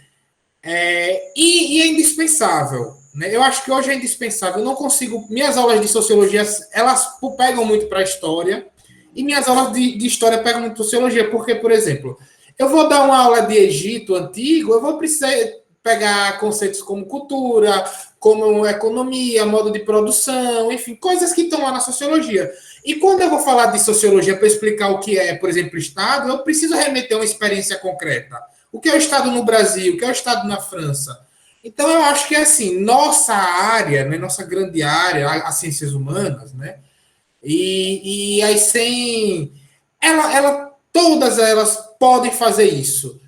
e é indispensável, né? Eu acho que hoje é indispensável. Eu não consigo. Minhas aulas de sociologia, elas pegam muito para a história, e minhas aulas de história pegam muito para sociologia, porque, por exemplo, eu vou dar uma aula de Egito antigo, eu vou precisar pegar conceitos como cultura, como economia, modo de produção, enfim, coisas que estão lá na sociologia. E quando eu vou falar de sociologia para explicar o que é, por exemplo, Estado, eu preciso remeter a uma experiência concreta. O que é o Estado no Brasil? O que é o Estado na França? Então, eu acho que, assim, nossa área, né, nossa grande área, as ciências humanas, né, e aí sem... todas elas podem fazer isso,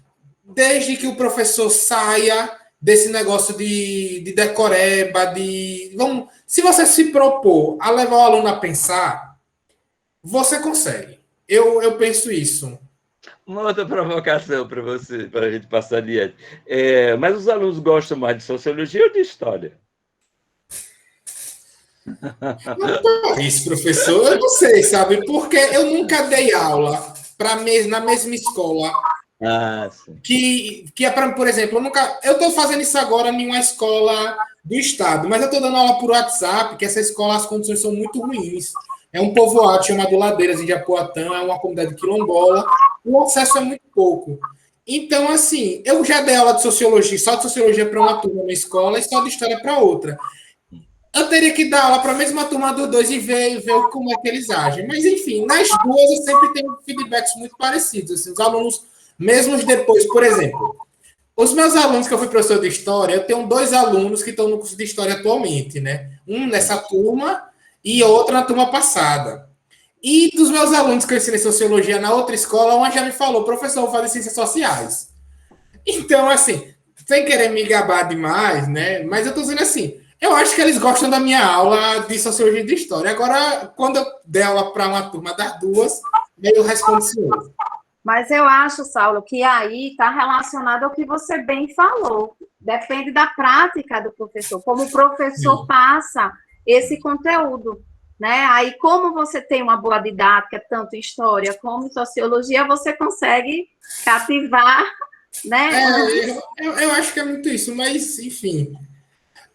desde que o professor saia desse negócio de decoreba, se você se propor a levar o aluno a pensar, você consegue. Eu penso isso. Uma outra provocação para você, para a gente passar adiante. Mas os alunos gostam mais de sociologia ou de história? Isso, professor, eu não sei, sabe? Porque eu nunca dei aula na mesma escola. Ah, sim. Que é para, por exemplo, eu estou fazendo isso agora em uma escola do estado, mas eu estou dando aula por WhatsApp, que essa escola as condições são muito ruins. É um povoado chamado Ladeiras de Japoatã, é uma comunidade quilombola, o acesso é muito pouco. Então, assim, eu já dei aula de sociologia, só de sociologia para uma turma na escola e só de história para outra. Eu teria que dar aula para a mesma turma dos dois e ver como é que eles agem. Mas, enfim, nas duas eu sempre tenho feedbacks muito parecidos. Assim, os alunos, mesmo depois, por exemplo, os meus alunos que eu fui professor de História, eu tenho 2 alunos que estão no curso de História atualmente, né? Um nessa turma e outro na turma passada. E dos meus alunos que eu ensinei Sociologia na outra escola, uma já me falou, professor, eu vou fazer Ciências Sociais. Então, assim, sem querer me gabar demais, né? Mas eu tô dizendo assim, eu acho que eles gostam da minha aula de Sociologia e de História. Agora, quando eu der aula para uma turma das duas, eu respondo senhor. Mas eu acho, Saulo, que aí está relacionado ao que você bem falou. Depende da prática do professor, como o professor passa esse conteúdo, né? Aí, como você tem uma boa didática, tanto em história como em sociologia, você consegue cativar, né? Eu acho que é muito isso, mas, enfim.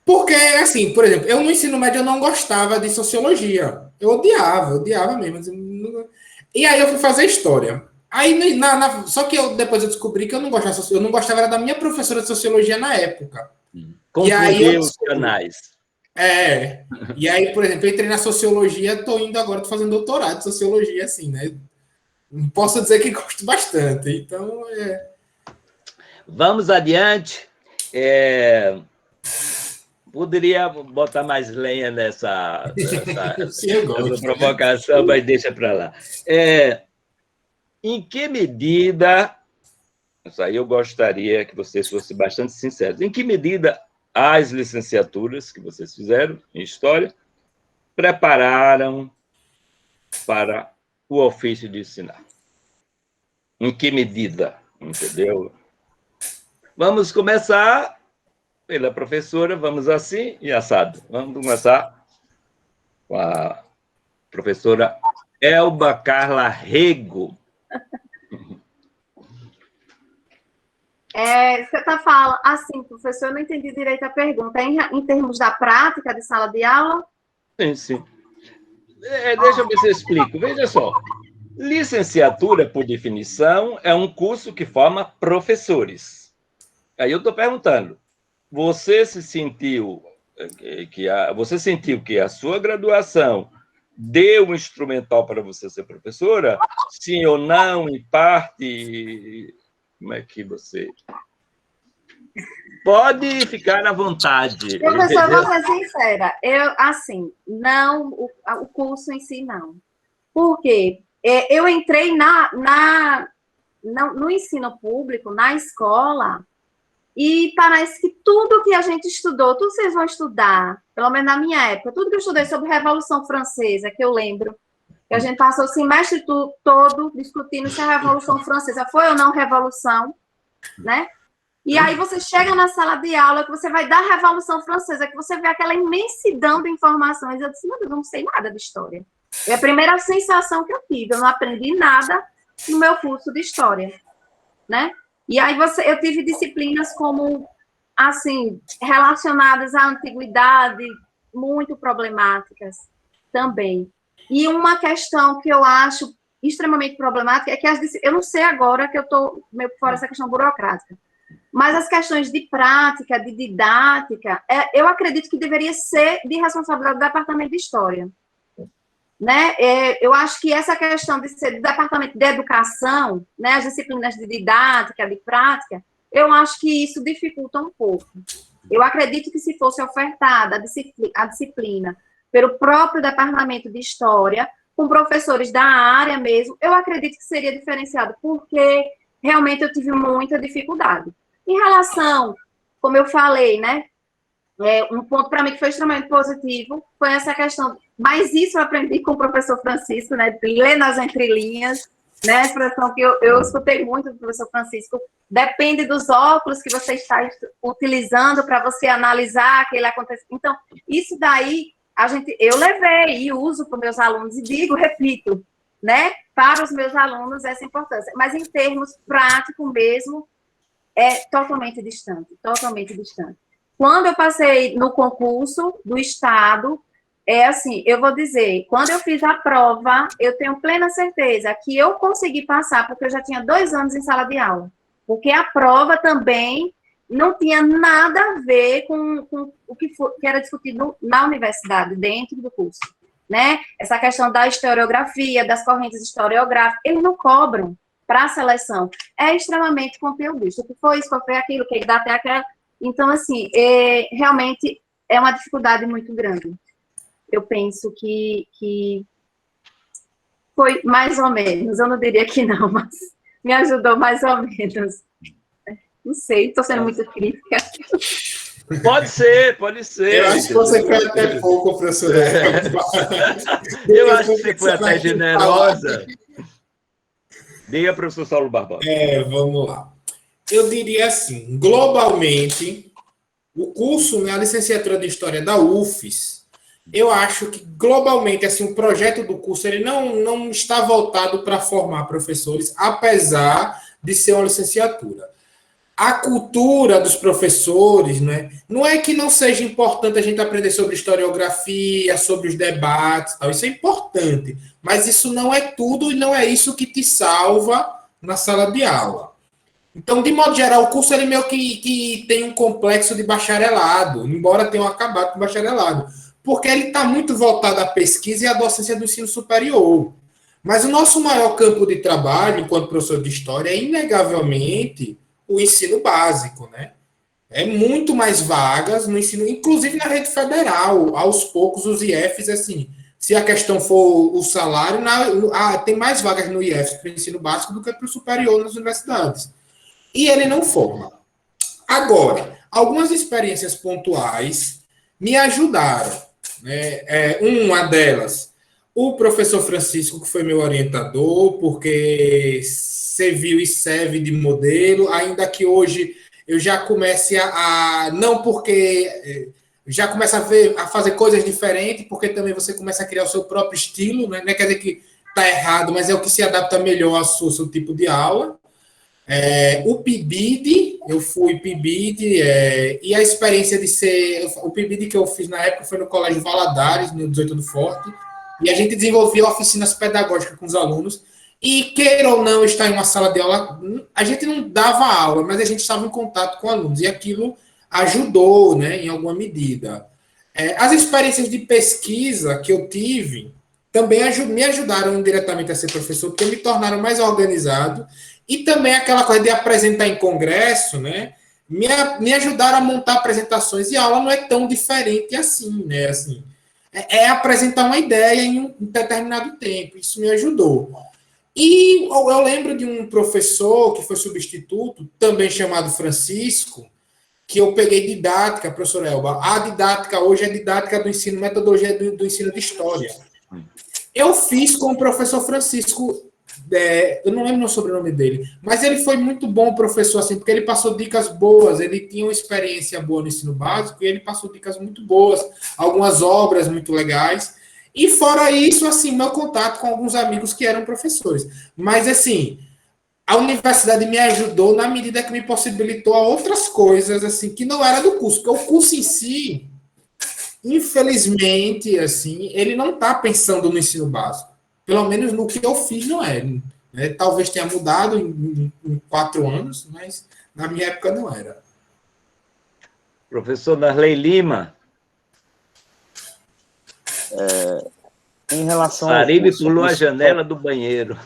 Porque, assim, por exemplo, eu no ensino médio eu não gostava de sociologia. Eu odiava mesmo. E aí eu fui fazer história. Aí, só que depois eu descobri que eu não gostava era da minha professora de sociologia na época. Confundir os canais. E aí, por exemplo, eu entrei na sociologia, estou indo agora, estou fazendo doutorado de sociologia, assim, né? Não posso dizer que gosto bastante. Então, Vamos adiante. Poderia botar mais lenha nessa provocação, mas deixa para lá. Em que medida, isso aí eu gostaria que vocês fossem bastante sinceros, em que medida as licenciaturas que vocês fizeram em História prepararam para o ofício de ensinar? Em que medida, entendeu? Vamos começar pela professora, vamos assim e assado. Vamos começar com a professora Elba Carla Rego. Você está falando assim, professor, eu não entendi direito a pergunta. Em termos da prática de sala de aula? Sim. Deixa eu ver se eu explico. Veja só. Licenciatura, por definição, é um curso que forma professores. Aí eu estou perguntando, você sentiu que a sua graduação deu um instrumental para você ser professora? Sim ou não, em parte? Como é que você... Pode ficar à vontade. Professor, vou ser sincera, não, o curso em si não. Por quê? Eu entrei no ensino público, na escola, e parece que tudo que a gente estudou, tudo que vocês vão estudar, pelo menos na minha época, tudo que eu estudei sobre a Revolução Francesa, que eu lembro, que a gente passou o semestre todo discutindo se a Revolução Francesa foi ou não revolução, né? E aí você chega na sala de aula, que você vai dar a Revolução Francesa, que você vê aquela imensidão de informações. Eu disse, meu Deus, eu não sei nada de história. É a primeira sensação que eu tive. Eu não aprendi nada no meu curso de História, né? E aí eu tive disciplinas como, assim, relacionadas à antiguidade, muito problemáticas também. E uma questão que eu acho extremamente problemática é que eu não sei agora que eu estou meio fora dessa questão burocrática, mas as questões de prática, de didática, eu acredito que deveria ser de responsabilidade do Departamento de História. Né? Eu acho que essa questão de ser do Departamento de Educação, né, as disciplinas de didática, de prática, eu acho que isso dificulta um pouco. Eu acredito que se fosse ofertada a disciplina pelo próprio Departamento de História, com professores da área mesmo, eu acredito que seria diferenciado, porque realmente eu tive muita dificuldade. Em relação, como eu falei, né, um ponto para mim que foi extremamente positivo foi essa questão, mas isso eu aprendi com o professor Francisco, né, de ler nas entrelinhas, né, a expressão que eu escutei muito do professor Francisco, depende dos óculos que você está utilizando para você analisar aquele acontecimento. Então, isso daí, eu levei e uso para os meus alunos, e repito, né, para os meus alunos essa importância, mas em termos práticos mesmo, é totalmente distante, totalmente distante. Quando eu passei no concurso do Estado, assim, eu vou dizer, quando eu fiz a prova, eu tenho plena certeza que eu consegui passar, porque eu já tinha 2 anos em sala de aula. Porque a prova também não tinha nada a ver com o que era discutido na universidade, dentro do curso. Né? Essa questão da historiografia, das correntes historiográficas, eles não cobram para a seleção. É extremamente conteudista. O que foi isso, qual foi aquilo, que dá até aquela... Então, assim, realmente é uma dificuldade muito grande. Eu penso que foi mais ou menos, eu não diria que não, mas me ajudou mais ou menos. Não sei, estou sendo muito crítica. Pode ser, pode ser. Eu acho que você foi até pouco, professora. Eu acho que você foi até generosa. Diga, professor Saulo Barbosa. Vamos lá. Eu diria assim, globalmente, o curso, né, a licenciatura de História da UFES, eu acho que globalmente, assim, o projeto do curso, ele não está voltado para formar professores, apesar de ser uma licenciatura. A cultura dos professores, né, não é que não seja importante a gente aprender sobre historiografia, sobre os debates, tal, isso é importante, mas isso não é tudo e não é isso que te salva na sala de aula. Então, de modo geral, o curso ele meio que tem um complexo de bacharelado, embora tenha acabado com bacharelado, porque ele está muito voltado à pesquisa e à docência do ensino superior. Mas o nosso maior campo de trabalho, enquanto professor de história, é inegavelmente o ensino básico, né? É muito mais vagas no ensino, inclusive na rede federal, aos poucos os IFs, assim, se a questão for o salário, tem mais vagas no IF para o ensino básico do que para o superior nas universidades. E ele não forma. Agora, algumas experiências pontuais me ajudaram. Né? Uma delas, o professor Francisco, que foi meu orientador, porque serviu e serve de modelo, ainda que hoje eu já comece não porque... já começa a fazer coisas diferentes, porque também você começa a criar o seu próprio estilo, né? Não quer dizer que está errado, mas é o que se adapta melhor ao seu tipo de aula. O PIBID, eu fui PIBID, e a experiência de ser... O PIBID que eu fiz na época foi no Colégio Valadares, no 18 do Forte, e a gente desenvolvia oficinas pedagógicas com os alunos, e queira ou não estar em uma sala de aula, a gente não dava aula, mas a gente estava em contato com alunos, e aquilo ajudou, né, em alguma medida. As experiências de pesquisa que eu tive também me ajudaram diretamente a ser professor, porque me tornaram mais organizado. E também aquela coisa de apresentar em congresso, né? Me ajudaram a montar apresentações, e a aula não é tão diferente assim, né? Assim, apresentar uma ideia em um determinado tempo. Isso me ajudou. E eu lembro de um professor que foi substituto, também chamado Francisco, que eu peguei didática, professor Elba. A didática hoje é didática do ensino, metodologia do ensino de história. Eu fiz com o professor Francisco, eu não lembro o sobrenome dele, mas ele foi muito bom professor, assim, porque ele passou dicas boas, ele tinha uma experiência boa no ensino básico, e ele passou dicas muito boas, algumas obras muito legais, E fora isso, assim, meu contato com alguns amigos que eram professores. Mas, assim, a universidade me ajudou na medida que me possibilitou a outras coisas, assim, que não era do curso. Porque o curso em si, infelizmente, assim, ele não está pensando no ensino básico. Pelo menos no que eu fiz não é. Né? Talvez tenha mudado em 4 anos, mas na minha época não era. Professor Darley Lima. Em relação ao Aribe curso, pulou a isso janela do banheiro.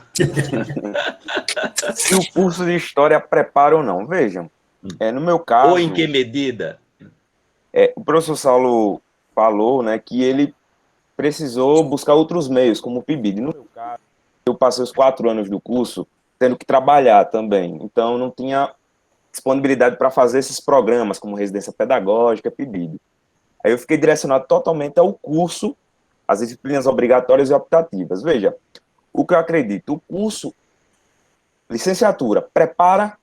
se o curso de História prepara ou não. Vejam, no meu caso... Ou em que medida? O professor Saulo falou, né, que ele precisou buscar outros meios, como o PIBID. No meu caso, eu passei os 4 anos do curso tendo que trabalhar também. Então, não tinha disponibilidade para fazer esses programas, como residência pedagógica, PIBID. Aí eu fiquei direcionado totalmente ao curso, às disciplinas obrigatórias e optativas. Veja, o que eu acredito, o curso, licenciatura, prepara?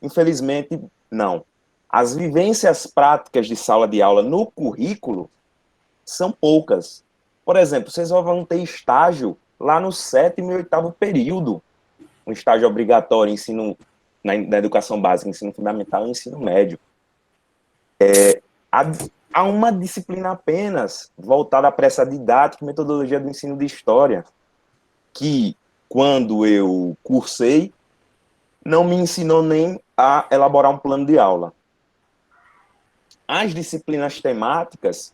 Infelizmente, não. As vivências práticas de sala de aula no currículo são poucas. Por exemplo, vocês vão ter estágio lá no 7º e 8º período, um estágio obrigatório na educação básica, ensino fundamental e ensino médio. Há uma disciplina apenas voltada para essa didática e metodologia do ensino de história, que, quando eu cursei, não me ensinou nem a elaborar um plano de aula. As disciplinas temáticas,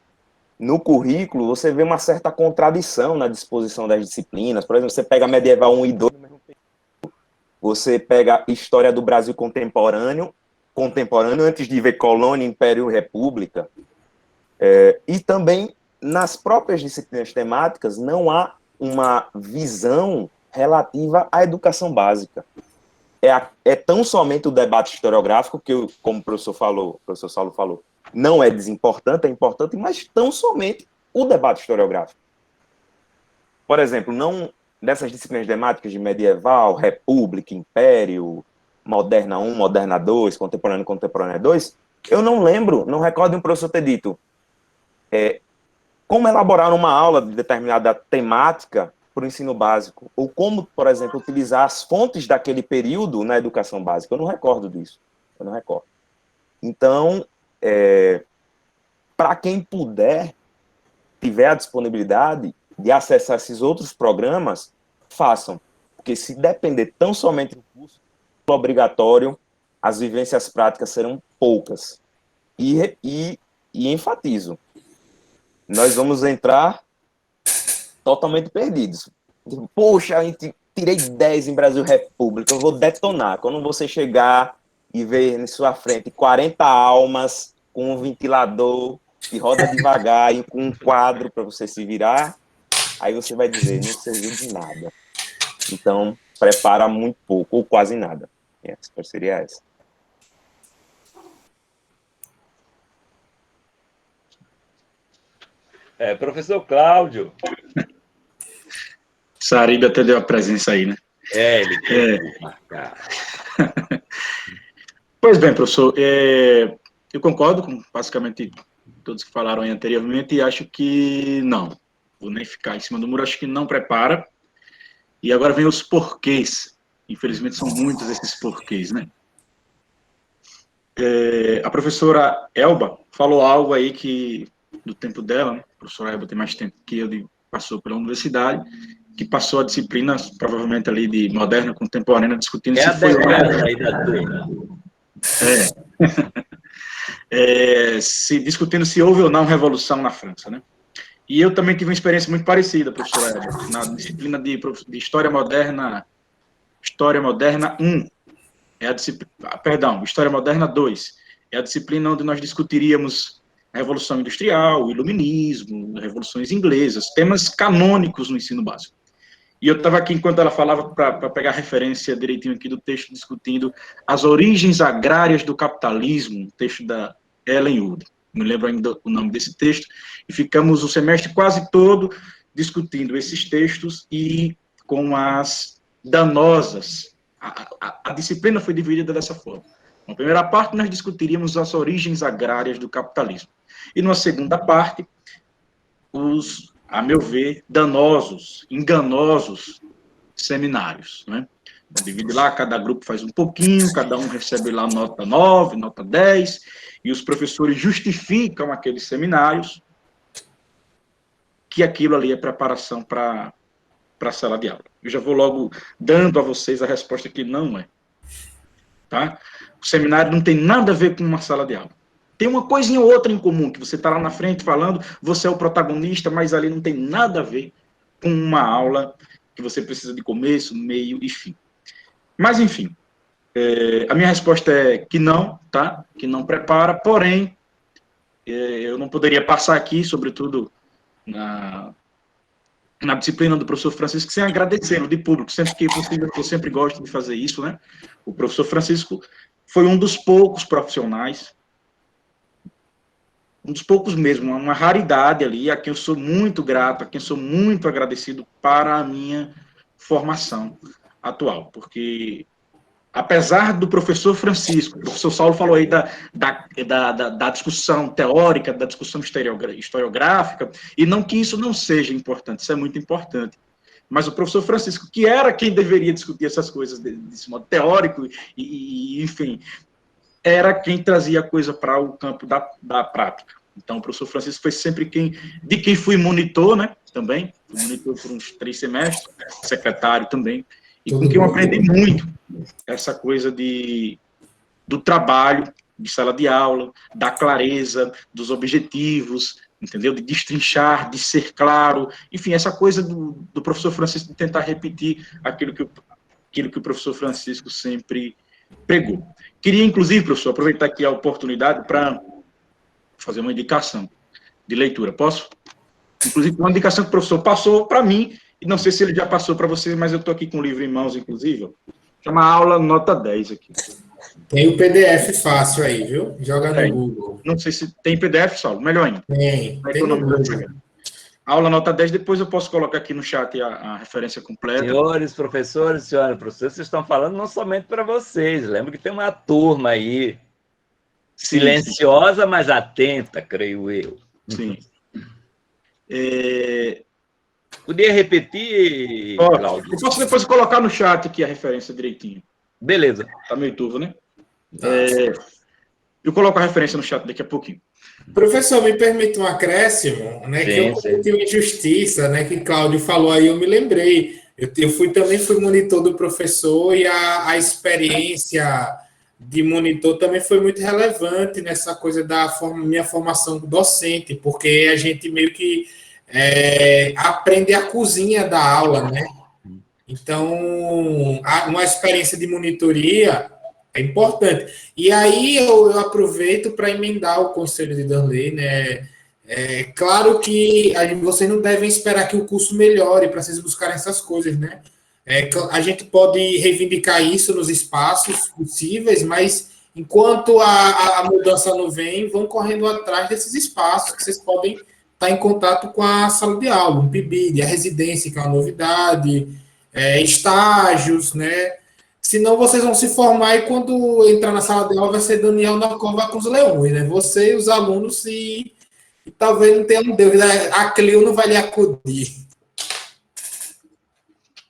no currículo, você vê uma certa contradição na disposição das disciplinas. Por exemplo, você pega Medieval 1 e 2, você pega História do Brasil contemporâneo, antes de ver Colônia, Império e República. E também, nas próprias disciplinas temáticas, não há uma visão relativa à educação básica. É tão somente o debate historiográfico, que, como o professor Saulo falou, não é desimportante, é importante, mas tão somente o debate historiográfico. Por exemplo, não dessas disciplinas temáticas de medieval, república, império, moderna 1, moderna 2, contemporânea 2, eu não recordo de um professor ter dito como elaborar uma aula de determinada temática para o ensino básico, ou como, por exemplo, utilizar as fontes daquele período na educação básica. Eu não recordo disso. Então, para quem puder, tiver a disponibilidade de acessar esses outros programas, façam. Porque se depender tão somente do curso obrigatório, as vivências práticas serão poucas. E enfatizo, nós vamos entrar totalmente perdidos. Poxa, a gente tirei 10 em Brasil República, eu vou detonar. Quando você chegar e ver em sua frente 40 almas com um ventilador que roda devagar e com um quadro para você se virar, aí você vai dizer, não serviu de nada. Então, prepara muito pouco, ou quase nada. A resposta seria essa. Professor Cláudio. Sariba até deu a presença aí, né? Ele quer marcar. Pois bem, professor, eu concordo com basicamente todos que falaram aí anteriormente e acho que não. Vou nem ficar em cima do muro, acho que não prepara. E agora vem os porquês. Infelizmente são muitos esses porquês, né? A professora Elba falou algo aí que, do tempo dela, né? A professora Elba tem mais tempo que eu, passou pela universidade, que passou a disciplina, provavelmente ali de moderna, contemporânea, discutindo se a foi... decana aí da turma. Discutindo se houve ou não revolução na França, né? E eu também tive uma experiência muito parecida, professora Elba, na disciplina de História Moderna 1, História Moderna 2, é a disciplina onde nós discutiríamos a Revolução Industrial, o Iluminismo, revoluções inglesas, temas canônicos no ensino básico. E eu estava aqui, enquanto ela falava, para pegar a referência direitinho aqui do texto, discutindo as origens agrárias do capitalismo, texto da Ellen Wood. Não lembro ainda o nome desse texto. E ficamos o semestre quase todo discutindo esses textos e com as danosas. A disciplina foi dividida dessa forma. Na primeira parte, nós discutiríamos as origens agrárias do capitalismo. E numa segunda parte, a meu ver, danosos, enganosos seminários, né? Divide lá, cada grupo faz um pouquinho, cada um recebe lá nota 9, nota 10, e os professores justificam aqueles seminários que aquilo ali é preparação para a sala de aula. Eu já vou logo dando a vocês a resposta que não é. Tá? O seminário não tem nada a ver com uma sala de aula. Tem uma coisinha ou outra em comum, que você está lá na frente falando, você é o protagonista, mas ali não tem nada a ver com uma aula que você precisa de começo, meio e fim. Mas, enfim, a minha resposta é que não, tá? Que não prepara, porém, eu não poderia passar aqui, sobretudo na disciplina do professor Francisco, sem agradecê-lo de público, sempre que possível, eu sempre gosto de fazer isso, né? O professor Francisco foi um dos poucos profissionais, um dos poucos mesmo, uma raridade ali, a quem eu sou muito grato, a quem eu sou muito agradecido para a minha formação atual, porque apesar do professor Francisco, o professor Saulo falou aí da discussão teórica, da discussão historiográfica, e não que isso não seja importante, isso é muito importante. Mas o professor Francisco, que era quem deveria discutir essas coisas desse modo teórico, enfim, era quem trazia a coisa para o campo da prática. Então, o professor Francisco foi sempre de quem fui monitor, né, também, fui monitor por uns 3 semestres, secretário também, e com quem eu aprendi muito essa coisa do trabalho de sala de aula, da clareza, dos objetivos, entendeu? De destrinchar, de ser claro, enfim, essa coisa do professor Francisco de tentar repetir aquilo que o professor Francisco sempre pregou. Queria, inclusive, professor, aproveitar aqui a oportunidade para fazer uma indicação de leitura. Posso? Inclusive, uma indicação que o professor passou para mim, e não sei se ele já passou para vocês, mas eu estou aqui com o livro em mãos, inclusive. Chama Aula Nota 10 aqui. Tem o PDF fácil aí, viu? Joga no Google. Não sei se tem PDF, Saulo. Melhor ainda. Tem no Google. Aula Nota 10, depois eu posso colocar aqui no chat a referência completa. Senhores professores, senhoras professores, vocês estão falando não somente para vocês. Lembra que tem uma turma aí, silenciosa, mas atenta, creio eu. Sim. Podia repetir, Cláudio? Eu posso depois colocar no chat aqui a referência direitinho. Beleza. Tá meio turvo, né? Eu coloco a referência no chat daqui a pouquinho. Professor, me permite um acréscimo, né? Sim, que eu cometi uma injustiça, né? Que Cláudio falou aí, eu me lembrei. Eu também fui monitor do professor e a experiência de monitor também foi muito relevante nessa coisa da minha formação docente, porque a gente meio que aprende a cozinha da aula, né? Então, uma experiência de monitoria é importante. E aí eu aproveito para emendar o conselho de Danley, né? Claro que vocês não devem esperar que o curso melhore para vocês buscarem essas coisas, né? A gente pode reivindicar isso nos espaços possíveis, mas enquanto a mudança não vem, vão correndo atrás desses espaços que vocês podem estar em contato com a sala de aula, um PIBID, a residência, que é uma novidade, estágios, né? Senão vocês vão se formar e quando entrar na sala de aula vai ser Daniel na cova com os leões, né? Você e os alunos e talvez não tenham dúvida, a Clio não vai lhe acudir.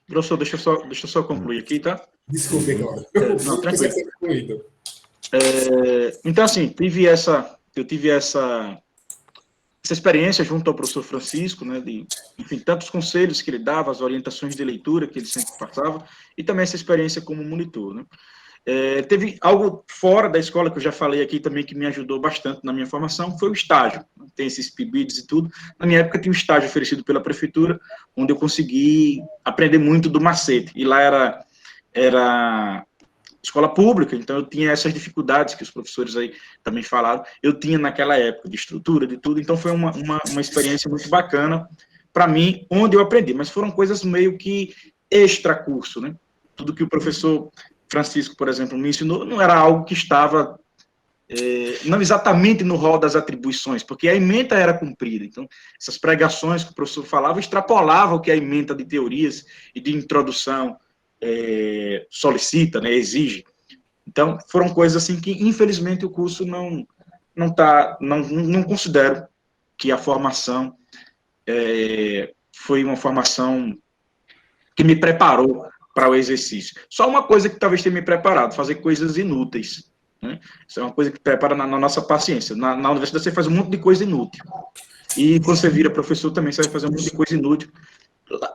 Professor, deixa eu só concluir aqui, tá? Desculpe, Cláudio. Não, tranquilo. Então, assim, eu tive essa experiência junto ao professor Francisco, né, enfim, tantos conselhos que ele dava, as orientações de leitura que ele sempre passava, e também essa experiência como monitor, né. Teve algo fora da escola, que eu já falei aqui também, que me ajudou bastante na minha formação, foi o estágio. Tem esses PIBIDs e tudo. Na minha época, tinha um estágio oferecido pela prefeitura, onde eu consegui aprender muito do macete. E lá era escola pública, então eu tinha essas dificuldades que os professores aí também falaram, eu tinha naquela época, de estrutura, de tudo, então foi uma experiência muito bacana para mim, onde eu aprendi, mas foram coisas meio que extra-curso, né? Tudo que o professor Francisco, por exemplo, me ensinou, não era algo que estava não exatamente no rol das atribuições, porque a ementa era cumprida, então essas pregações que o professor falava extrapolavam o que a ementa de teorias e de introdução solicita, né, exige. Então, foram coisas assim que, infelizmente, o curso não considero que a formação foi uma formação que me preparou para o exercício. Só uma coisa que talvez tenha me preparado, fazer coisas inúteis. Né? Isso é uma coisa que prepara na nossa paciência. Na universidade você faz um monte de coisa inútil. E quando você vira professor também você vai fazer um monte de coisa inútil.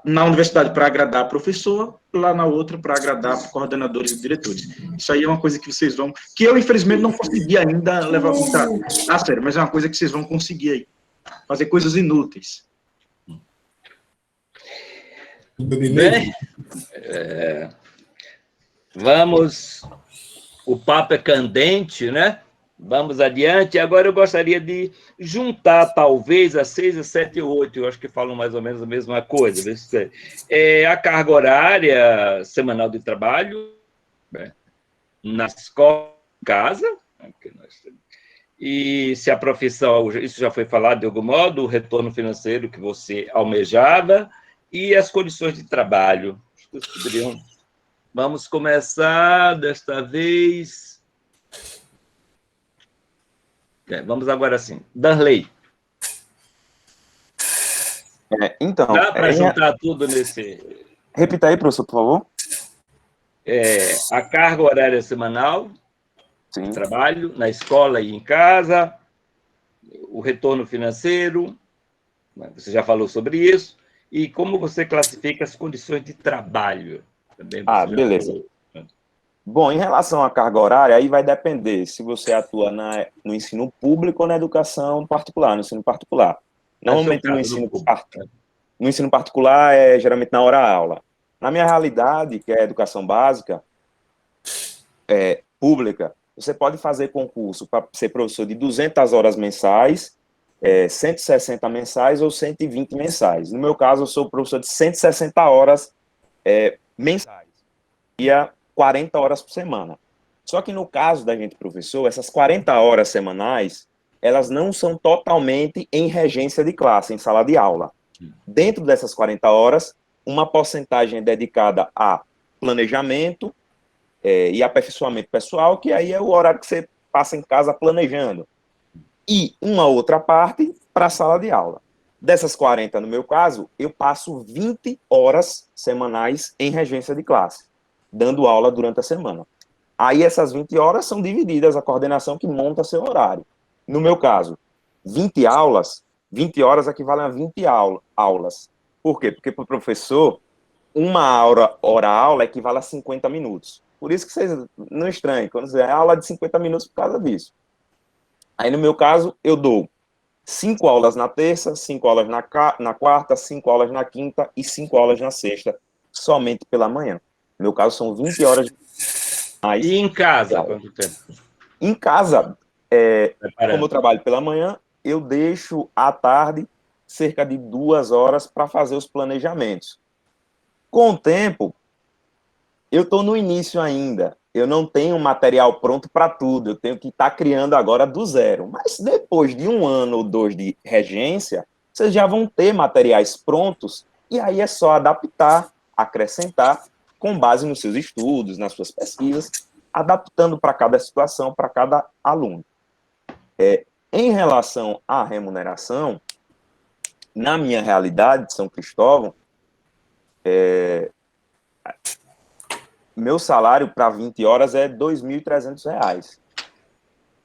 Na universidade para agradar a professora, lá na outra para agradar coordenadores e diretores. Isso aí é uma coisa que vocês vão... Que eu, infelizmente, não consegui ainda levar muito a sério, mas é uma coisa que vocês vão conseguir aí. Fazer coisas inúteis. Bem, vamos... O papo é candente, né? Vamos adiante. Agora eu gostaria de juntar, talvez, a 6, a 7 e 8. Eu acho que falam mais ou menos a mesma coisa. A carga horária semanal de trabalho, né? Na escola, casa, e se a profissão, isso já foi falado de algum modo, o retorno financeiro que você almejava e as condições de trabalho. Vamos começar desta vez... Vamos agora sim. Darley. Então... Dá para juntar tudo nesse... Repita aí, professor, por favor. A carga horária semanal, Sim. Trabalho, na escola e em casa, o retorno financeiro, você já falou sobre isso, e como você classifica as condições de trabalho. Também beleza. Falou. Bom, em relação à carga horária, aí vai depender se você atua no ensino público ou na educação particular, no ensino particular. Normalmente no ensino particular é geralmente na hora-aula. Na minha realidade, que é a educação básica, pública, você pode fazer concurso para ser professor de 200 horas mensais, 160 mensais ou 120 mensais. No meu caso, eu sou professor de 160 horas mensais. E 40 horas por semana. Só que no caso da gente professor, essas 40 horas semanais, elas não são totalmente em regência de classe, em sala de aula. Dentro dessas 40 horas, uma porcentagem é dedicada a planejamento e aperfeiçoamento pessoal, que aí é o horário que você passa em casa planejando. E uma outra parte para a sala de aula. Dessas 40, no meu caso, eu passo 20 horas semanais em regência de classe, dando aula durante a semana. Aí essas 20 horas são divididas, a coordenação que monta seu horário. No meu caso, 20 horas equivalem a 20 aulas. Por quê? Porque para o professor, uma hora-aula equivale a 50 minutos. Por isso que vocês não estranhem, quando você aula de 50 minutos por causa disso. Aí no meu caso, eu dou 5 aulas na terça, 5 aulas na quarta, 5 aulas na quinta e 5 aulas na sexta, somente pela manhã. No meu caso, são 20 horas de... E em casa, quanto tempo? Em casa, como eu trabalho pela manhã, eu deixo à tarde cerca de 2 horas para fazer os planejamentos. Com o tempo, eu estou no início ainda. Eu não tenho material pronto para tudo. Eu tenho que estar criando agora do zero. Mas depois de 1 ano ou 2 de regência, vocês já vão ter materiais prontos e aí é só adaptar, acrescentar, com base nos seus estudos, nas suas pesquisas, adaptando para cada situação, para cada aluno. Em relação à remuneração, na minha realidade de São Cristóvão, meu salário para 20 horas é R$ 2.300.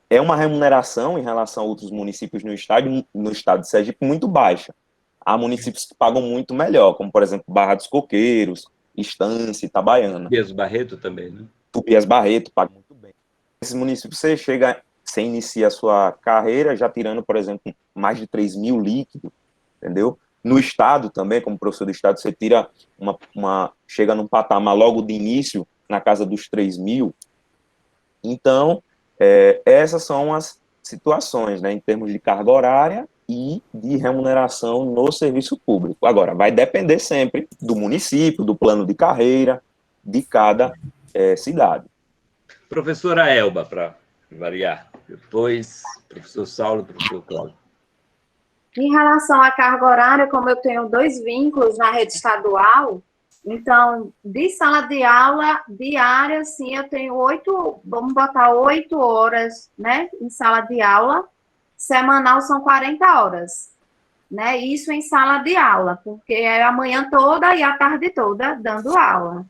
É uma remuneração em relação a outros municípios no estado de Sergipe muito baixa. Há municípios que pagam muito melhor, como, por exemplo, Barra dos Coqueiros, Estância, Itabaiana. Tupias Barreto também, né? Tupias Barreto paga muito bem. Esses municípios, você inicia a sua carreira já tirando, por exemplo, mais de 3 mil líquido, entendeu? No estado também, como professor do estado, você tira chega num patamar logo de início, na casa dos 3 mil. Então, essas são as situações, né, em termos de carga horária e de remuneração no serviço público. Agora, vai depender sempre do município, do plano de carreira, de cada cidade. Professora Elba, para variar. Depois, professor Saulo, professor Cláudio. Em relação à carga horária, como eu tenho 2 vínculos na rede estadual, então, de sala de aula diária, sim, eu tenho 8 horas, né, em sala de aula, semanal são 40 horas, né? Isso em sala de aula, porque é a manhã toda e a tarde toda dando aula,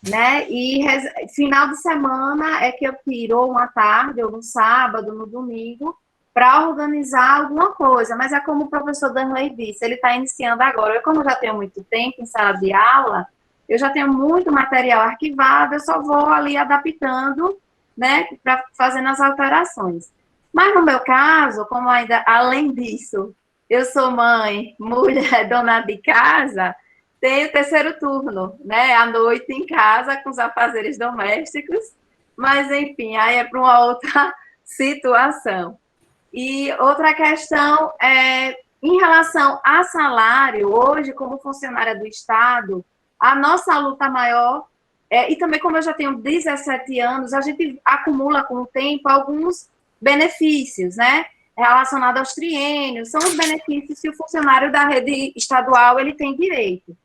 né? E final de semana é que eu tiro ou uma tarde, ou no sábado, no domingo, para organizar alguma coisa. Mas é como o professor Danley disse, ele está iniciando agora. Eu, como já tenho muito tempo em sala de aula, eu já tenho muito material arquivado, eu só vou ali adaptando, né, para fazendo as alterações. Mas no meu caso, como ainda, além disso, eu sou mãe, mulher, dona de casa, tenho terceiro turno, né, à noite em casa, com os afazeres domésticos, mas, enfim, aí é para uma outra situação. E outra questão é, em relação a salário, hoje, como funcionária do Estado, a nossa luta maior, e também como eu já tenho 17 anos, a gente acumula com o tempo alguns benefícios, né? Relacionados aos triênios, são os benefícios que o funcionário da rede estadual ele tem direito.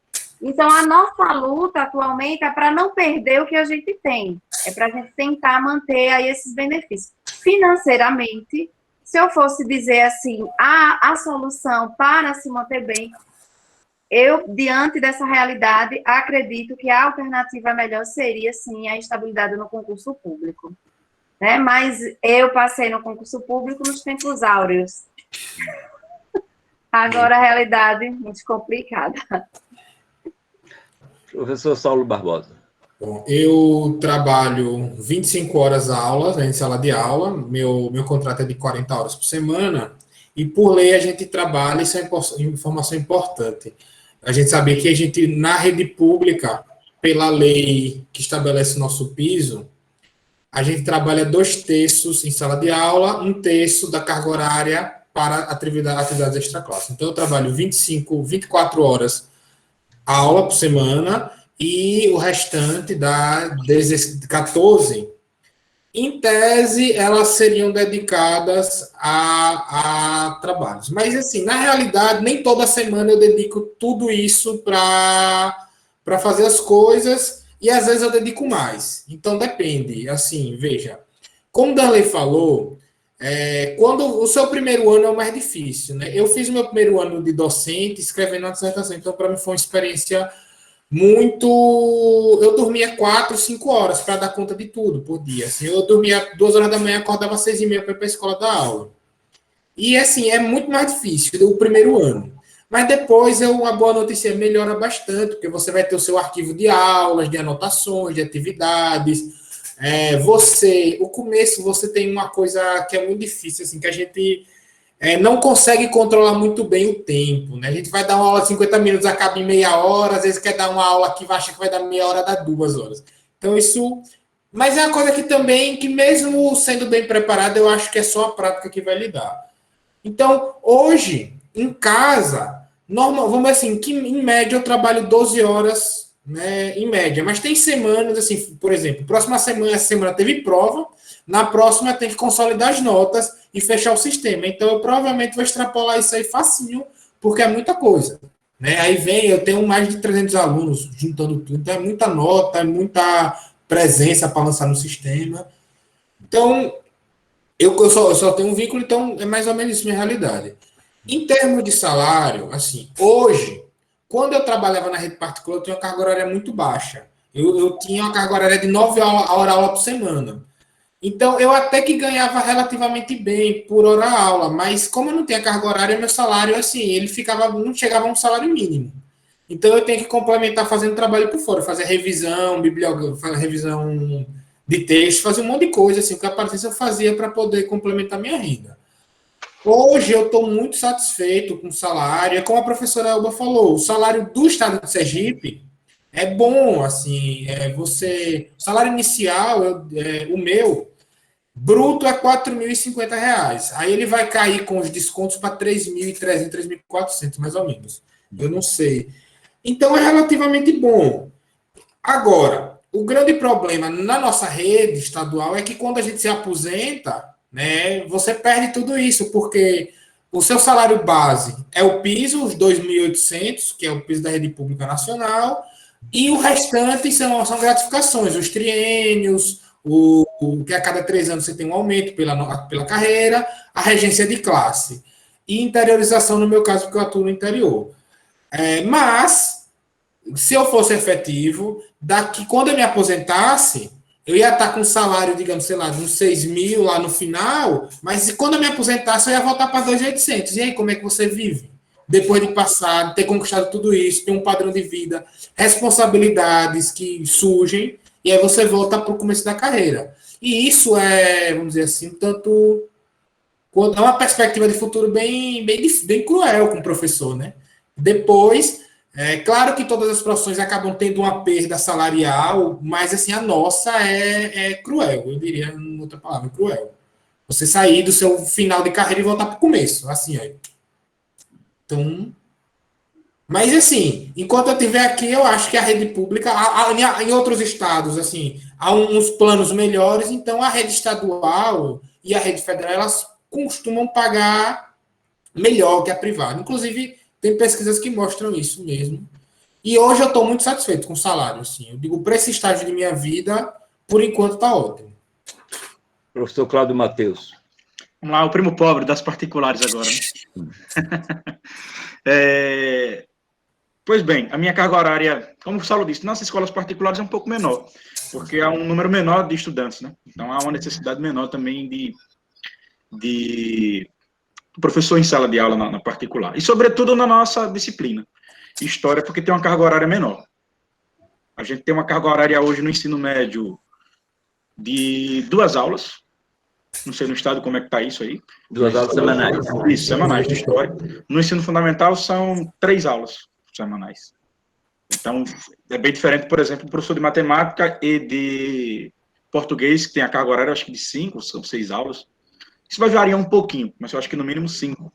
Então, a nossa luta atualmente é para não perder o que a gente tem, é para a gente tentar manter aí esses benefícios. Financeiramente, se eu fosse dizer assim, a solução para se manter bem, eu, diante dessa realidade, acredito que a alternativa melhor seria, sim, a estabilidade no concurso público. Né? Mas eu passei no concurso público nos tempos áureos. Agora a realidade é muito complicada. Professor Saulo Barbosa. Bom, eu trabalho 25 horas aula, né, em sala de aula, meu contrato é de 40 horas por semana, e por lei a gente trabalha, isso é informação importante. A gente sabe que a gente, na rede pública, pela lei que estabelece o nosso piso, a gente trabalha 2/3 em sala de aula, 1/3 da carga horária para atividades extraclasse. Então, eu trabalho 24 horas aula por semana, e o restante dá 14. Em tese, elas seriam dedicadas a trabalhos. Mas, assim, na realidade, nem toda semana eu dedico tudo isso para fazer as coisas, e às vezes eu dedico mais. Então, depende. Assim, veja, como o Darley falou, quando o seu primeiro ano é o mais difícil, né? Eu fiz o meu primeiro ano de docente escrevendo a dissertação, então, para mim, foi uma experiência muito. Eu dormia 4, 5 horas para dar conta de tudo por dia. Assim, eu dormia 2 horas da manhã, acordava às 6h30 para ir para a escola dar aula. E assim, é muito mais difícil o primeiro ano. Mas depois a boa notícia melhora bastante, porque você vai ter o seu arquivo de aulas, de anotações, de atividades. O começo você tem uma coisa que é muito difícil, assim, que a gente não consegue controlar muito bem o tempo, né? A gente vai dar uma aula de 50 minutos, acaba em meia hora, às vezes quer dar uma aula que acha que vai dar meia hora, dá 2 horas. Então, isso... Mas é uma coisa que também, que mesmo sendo bem preparado, eu acho que é só a prática que vai lhe dar. Então, hoje, em casa, normal, vamos dizer assim, que em média eu trabalho 12 horas, né, em média. Mas tem semanas, assim, por exemplo, essa semana teve prova, na próxima tem que consolidar as notas e fechar o sistema. Então, eu provavelmente vou extrapolar isso aí facinho, porque é muita coisa. Né? Aí eu tenho mais de 300 alunos juntando tudo, então é muita nota, é muita presença para lançar no sistema. Então, eu só tenho um vínculo, então é mais ou menos isso minha realidade. Em termos de salário, assim, hoje, quando eu trabalhava na rede particular, eu tinha uma carga horária muito baixa. Eu tinha uma carga horária de 9 horas por semana. Então, eu até que ganhava relativamente bem por hora aula, mas como eu não tinha carga horária, meu salário, assim, não chegava a um salário mínimo. Então, eu tenho que complementar fazendo trabalho por fora, fazer revisão, fazer revisão de texto, fazer um monte de coisa, assim, o que aparecesse eu fazia para poder complementar minha renda. Hoje, eu estou muito satisfeito com o salário, é como a professora Elba falou, o salário do estado de Sergipe é bom, assim, o salário inicial, o meu, bruto é R$ 4.050. Aí ele vai cair com os descontos para 3.300, 3.400, mais ou menos. Eu não sei. Então, é relativamente bom. Agora, o grande problema na nossa rede estadual é que quando a gente se aposenta, né, você perde tudo isso, porque o seu salário base é o piso, os 2.800, que é o piso da rede pública nacional, e o restante são gratificações, os triênios, que a cada 3 anos você tem um aumento pela carreira, a regência de classe. e interiorização, no meu caso, porque eu atuo no interior. Mas, se eu fosse efetivo, quando eu me aposentasse, eu ia estar com um salário, digamos, sei lá, de uns 6 mil lá no final, mas quando eu me aposentasse, eu ia voltar para 2.800. E aí, como é que você vive? Depois de passar, de ter conquistado tudo isso, ter um padrão de vida, responsabilidades que surgem, e aí você volta para o começo da carreira. E isso é, vamos dizer assim, tanto... É uma perspectiva de futuro bem cruel com o professor, né? Depois... claro que todas as profissões acabam tendo uma perda salarial, mas assim, a nossa é cruel, eu diria em outra palavra, cruel. Você sair do seu final de carreira e voltar para o começo, assim, ó. Então, mas assim, enquanto eu estiver aqui, eu acho que a rede pública, em outros estados, assim, há uns planos melhores, então a rede estadual e a rede federal, elas costumam pagar melhor que a privada. Inclusive, tem pesquisas que mostram isso mesmo. E hoje eu estou muito satisfeito com o salário. Assim. Eu digo, para esse estágio de minha vida, por enquanto está ótimo. Professor Cláudio Matheus. Vamos lá, o primo pobre das particulares agora. Né? Pois bem, a minha carga horária, como o Saulo disse, nas escolas particulares é um pouco menor, porque há um número menor de estudantes, né? Então há uma necessidade menor também de professor em sala de aula na particular. E, sobretudo, na nossa disciplina, História, porque tem uma carga horária menor. A gente tem uma carga horária hoje no ensino médio de 2 aulas. Não sei no estado como é que está isso aí. 2 aulas semanais. Isso, semanais de História. No ensino fundamental, são 3 aulas semanais. Então, é bem diferente, por exemplo, do professor de matemática e de português, que tem a carga horária, acho que de 5 ou 6 aulas. Isso vai variar um pouquinho, mas eu acho que no mínimo 5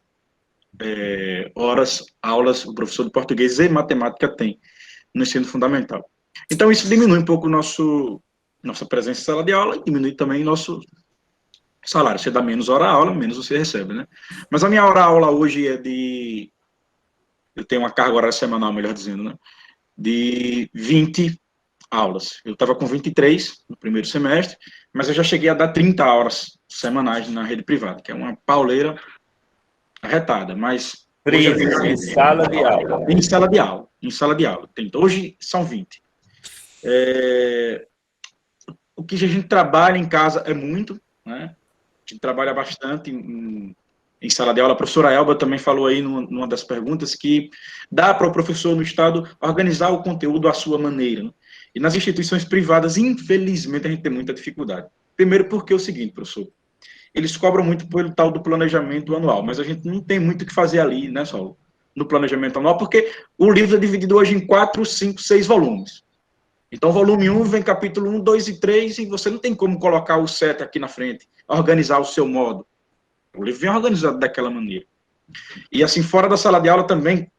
aulas o professor de português e matemática tem no ensino fundamental. Então, isso diminui um pouco nossa presença em sala de aula e diminui também nosso salário. Você dá menos hora-aula, menos você recebe, né? Mas a minha hora-aula hoje é de... Eu tenho uma carga horária semanal, melhor dizendo, né? De 20 aulas. Eu estava com 23 no primeiro semestre, mas eu já cheguei a dar 30 horas semanais na rede privada, que é uma pauleira arretada, mas... Em sala de aula. Em sala de aula. Em sala de aula. Hoje são 20. O que a gente trabalha em casa é muito, né? A gente trabalha bastante em sala de aula. A professora Elba também falou aí numa das perguntas que dá para o professor no estado organizar o conteúdo à sua maneira, né? E nas instituições privadas, infelizmente, a gente tem muita dificuldade. Primeiro porque é o seguinte, professor, eles cobram muito pelo tal do planejamento anual, mas a gente não tem muito o que fazer ali, né, Saulo? No planejamento anual, porque o livro é dividido hoje em 4, 5, 6 volumes. Então, volume 1 vem capítulo 1, 2 e 3, e você não tem como colocar o 7 aqui na frente, organizar o seu modo. O livro vem organizado daquela maneira. E assim, fora da sala de aula também,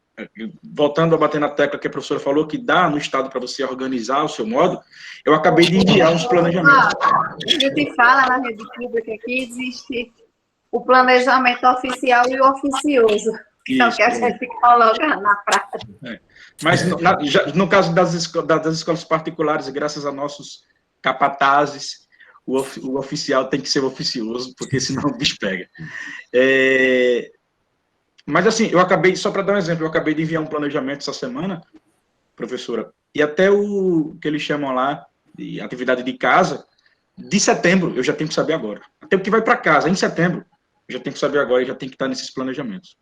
voltando a bater na tecla que a professora falou, que dá no estado para você organizar o seu modo, eu acabei de enviar uns planejamentos. A gente fala na rede pública que existe o planejamento oficial e o oficioso. Então, que a gente coloca na prática. Mas, no caso das escolas particulares, graças a nossos capatazes, o oficial tem que ser oficioso, porque senão o bicho pega. Mas, assim, só para dar um exemplo, eu acabei de enviar um planejamento essa semana, professora, e até o que eles chamam lá de atividade de casa, de setembro, eu já tenho que saber agora. Até o que vai para casa, em setembro, eu já tenho que saber agora e já tenho que estar nesses planejamentos.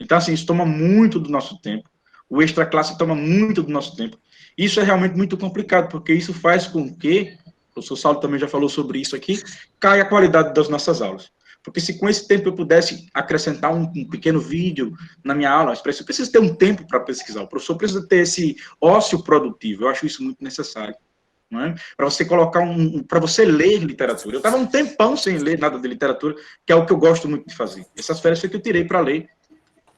Então, assim, isso toma muito do nosso tempo. O extra classe toma muito do nosso tempo. Isso é realmente muito complicado, porque isso faz com que, o professor Saulo também já falou sobre isso aqui, caia a qualidade das nossas aulas. Porque se com esse tempo eu pudesse acrescentar um pequeno vídeo na minha aula, eu preciso ter um tempo para pesquisar. O professor precisa ter esse ócio produtivo. Eu acho isso muito necessário. Não é? Para você colocar para você ler literatura. Eu estava um tempão sem ler nada de literatura, que é o que eu gosto muito de fazer. Essas férias foi que eu tirei para ler.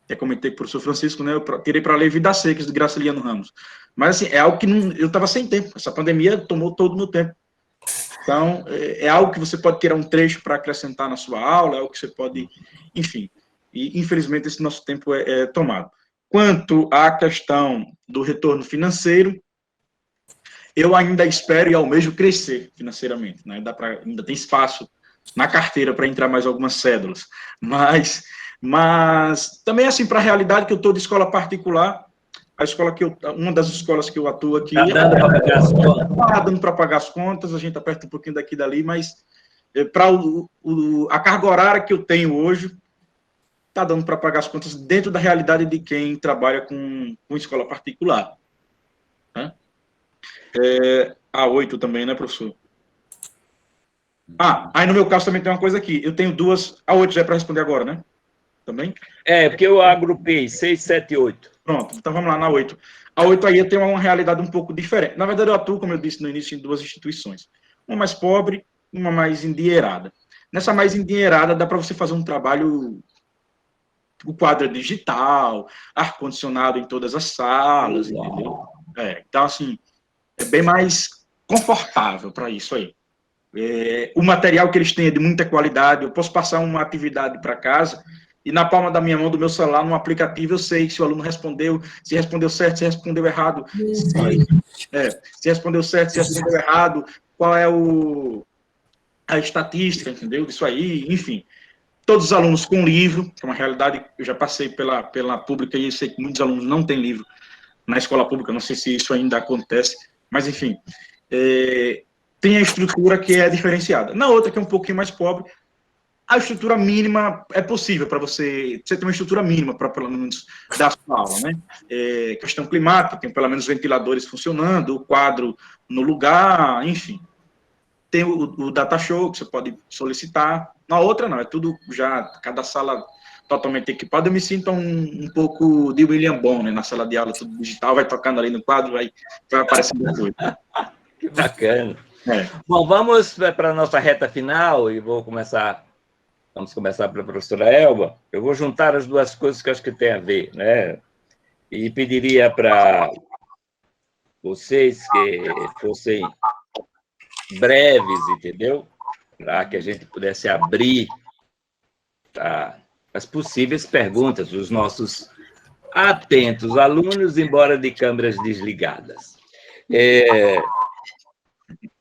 Até comentei com o professor Francisco, né? Eu tirei para ler Vidas Secas, de Graciliano Ramos. Mas, assim, é algo que eu estava sem tempo. Essa pandemia tomou todo o meu tempo. Então, é algo que você pode tirar um trecho para acrescentar na sua aula, é algo que você pode... Enfim. E, infelizmente, esse nosso tempo é tomado. Quanto à questão do retorno financeiro, eu ainda espero e almejo crescer financeiramente. Né? Ainda tem espaço na carteira para entrar mais algumas cédulas. Mas... Mas também, assim, para a realidade que eu estou de escola particular, a escola uma das escolas que eu atuo aqui... Está dando para pagar as contas? Está dando para pagar as contas, a gente aperta um pouquinho daqui e dali, mas para a carga horária que eu tenho hoje, está dando para pagar as contas dentro da realidade de quem trabalha com escola particular. Né? A 8 também, né, professor? Aí no meu caso também tem uma coisa aqui. Eu tenho duas... A 8 já é para responder agora, né? Também? Porque eu agrupei 6, 7 e 8. Pronto, então vamos lá na 8. A 8 aí tem uma realidade um pouco diferente. Na verdade, eu atuo, como eu disse no início, em duas instituições. Uma mais pobre, uma mais endinheirada. Nessa mais endinheirada, dá para você fazer um trabalho... O quadro é digital, ar-condicionado em todas as salas, entendeu? Então, assim, é bem mais confortável para isso aí. O material que eles têm é de muita qualidade. Eu posso passar uma atividade para casa e na palma da minha mão, do meu celular, no aplicativo, eu sei se o aluno respondeu, se respondeu certo, se respondeu errado, se respondeu certo, se respondeu errado, qual é a estatística, entendeu? Disso aí, enfim. Todos os alunos com livro, que é uma realidade, eu já passei pela pública e eu sei que muitos alunos não têm livro na escola pública, não sei se isso ainda acontece, mas, enfim, tem a estrutura que é diferenciada. Na outra, que é um pouquinho mais pobre, a estrutura mínima é possível para você ter uma estrutura mínima para, pelo menos, dar sua aula, né? Questão climática, tem pelo menos ventiladores funcionando, o quadro no lugar, enfim. Tem o data show, que você pode solicitar. Na outra, não, é tudo já, cada sala totalmente equipada. Eu me sinto um pouco de William Bonner, na sala de aula, tudo digital, vai tocando ali no quadro, vai aparecendo coisa. Que bacana. Bom, vamos para a nossa reta final e vamos começar pela professora Elba. Eu vou juntar as duas coisas que acho que tem a ver, né? E pediria para vocês que fossem breves, entendeu? Para que a gente pudesse abrir as possíveis perguntas dos nossos atentos alunos, embora de câmeras desligadas.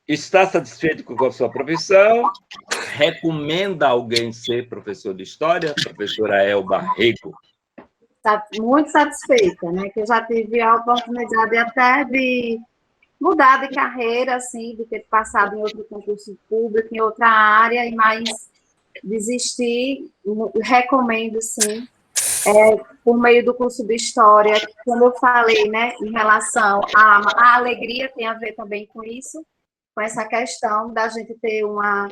Está satisfeito com a sua profissão? Recomenda alguém ser professor de História? Professora Elba Rego. Muito satisfeita, né? Que eu já tive a oportunidade até de mudar de carreira, assim, de ter passado em outro concurso público, em outra área, e mais desistir, recomendo, sim, por meio do curso de História, como eu falei, né, em relação à alegria, tem a ver também com isso, com essa questão da gente ter uma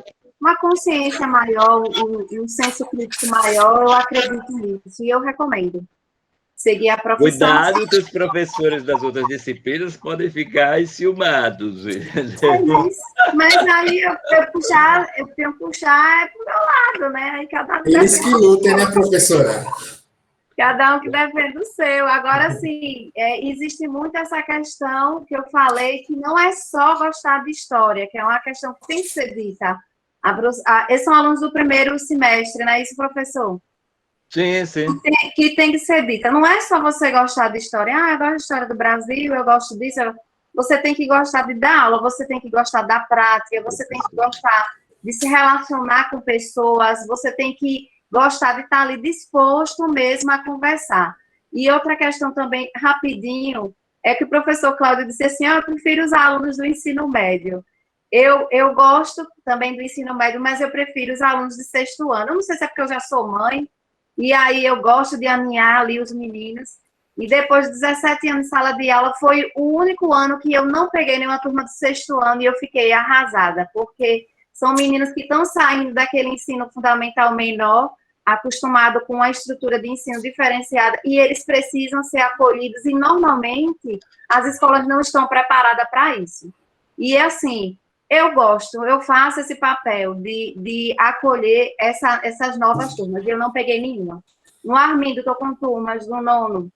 consciência maior, um senso crítico maior, eu acredito nisso, e eu recomendo. Seguir a profissão. Cuidado que os professores das outras disciplinas podem ficar enciumados. Mas aí eu tenho que puxar pro meu lado, né? Aí Eles que lutem, né, professora? Cada um que defende o seu. Agora, sim, existe muito essa questão que eu falei, que não é só gostar de história, que é uma questão que tem que ser dita. Esses são alunos do primeiro semestre, não é isso, professor? Sim, sim. Que tem que ser dita. Não é só você gostar de história. Eu gosto de história do Brasil, eu gosto disso. Você tem que gostar de dar aula, você tem que gostar da prática, você tem que gostar de se relacionar com pessoas, você tem que gostar de estar ali disposto mesmo a conversar. E outra questão também, rapidinho, é que o professor Cláudio disse assim, eu prefiro os alunos do ensino médio. Eu gosto também do ensino médio, mas eu prefiro os alunos de 6º ano. Eu não sei se é porque eu já sou mãe, e aí eu gosto de aninhar ali os meninos. E depois de 17 anos de sala de aula, foi o único ano que eu não peguei nenhuma turma do 6º ano e eu fiquei arrasada, porque são meninos que estão saindo daquele ensino fundamental menor, acostumado com uma estrutura de ensino diferenciada, e eles precisam ser acolhidos, e normalmente as escolas não estão preparadas para isso. E assim, eu faço esse papel de acolher essas novas turmas, e eu não peguei nenhuma. No Armindo, estou com turmas do 9º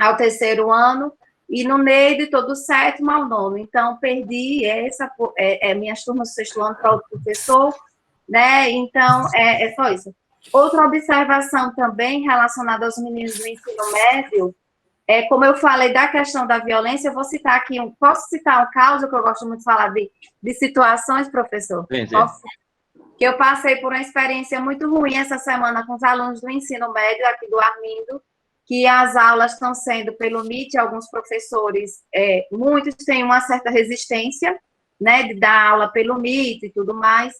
ao 3º ano, e no Neide, estou do 7º ao 9º. Então, perdi minhas turmas do 6º ano para outro professor, né? Então, é só isso. Outra observação também relacionada aos meninos do ensino médio, como eu falei da questão da violência, eu vou citar aqui, posso citar um caso, que eu gosto muito de falar de situações, professor? Sim, sim. que eu passei por uma experiência muito ruim essa semana com os alunos do ensino médio aqui do Armindo, que as aulas estão sendo pelo Meet, alguns professores, muitos têm uma certa resistência, né, de dar aula pelo Meet e tudo mais,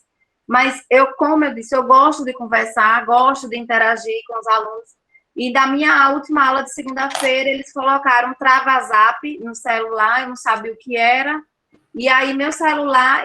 mas eu, como eu disse, eu gosto de conversar, gosto de interagir com os alunos, e da minha última aula de segunda-feira, eles colocaram um trava-zap no celular, eu não sabia o que era, e aí meu celular,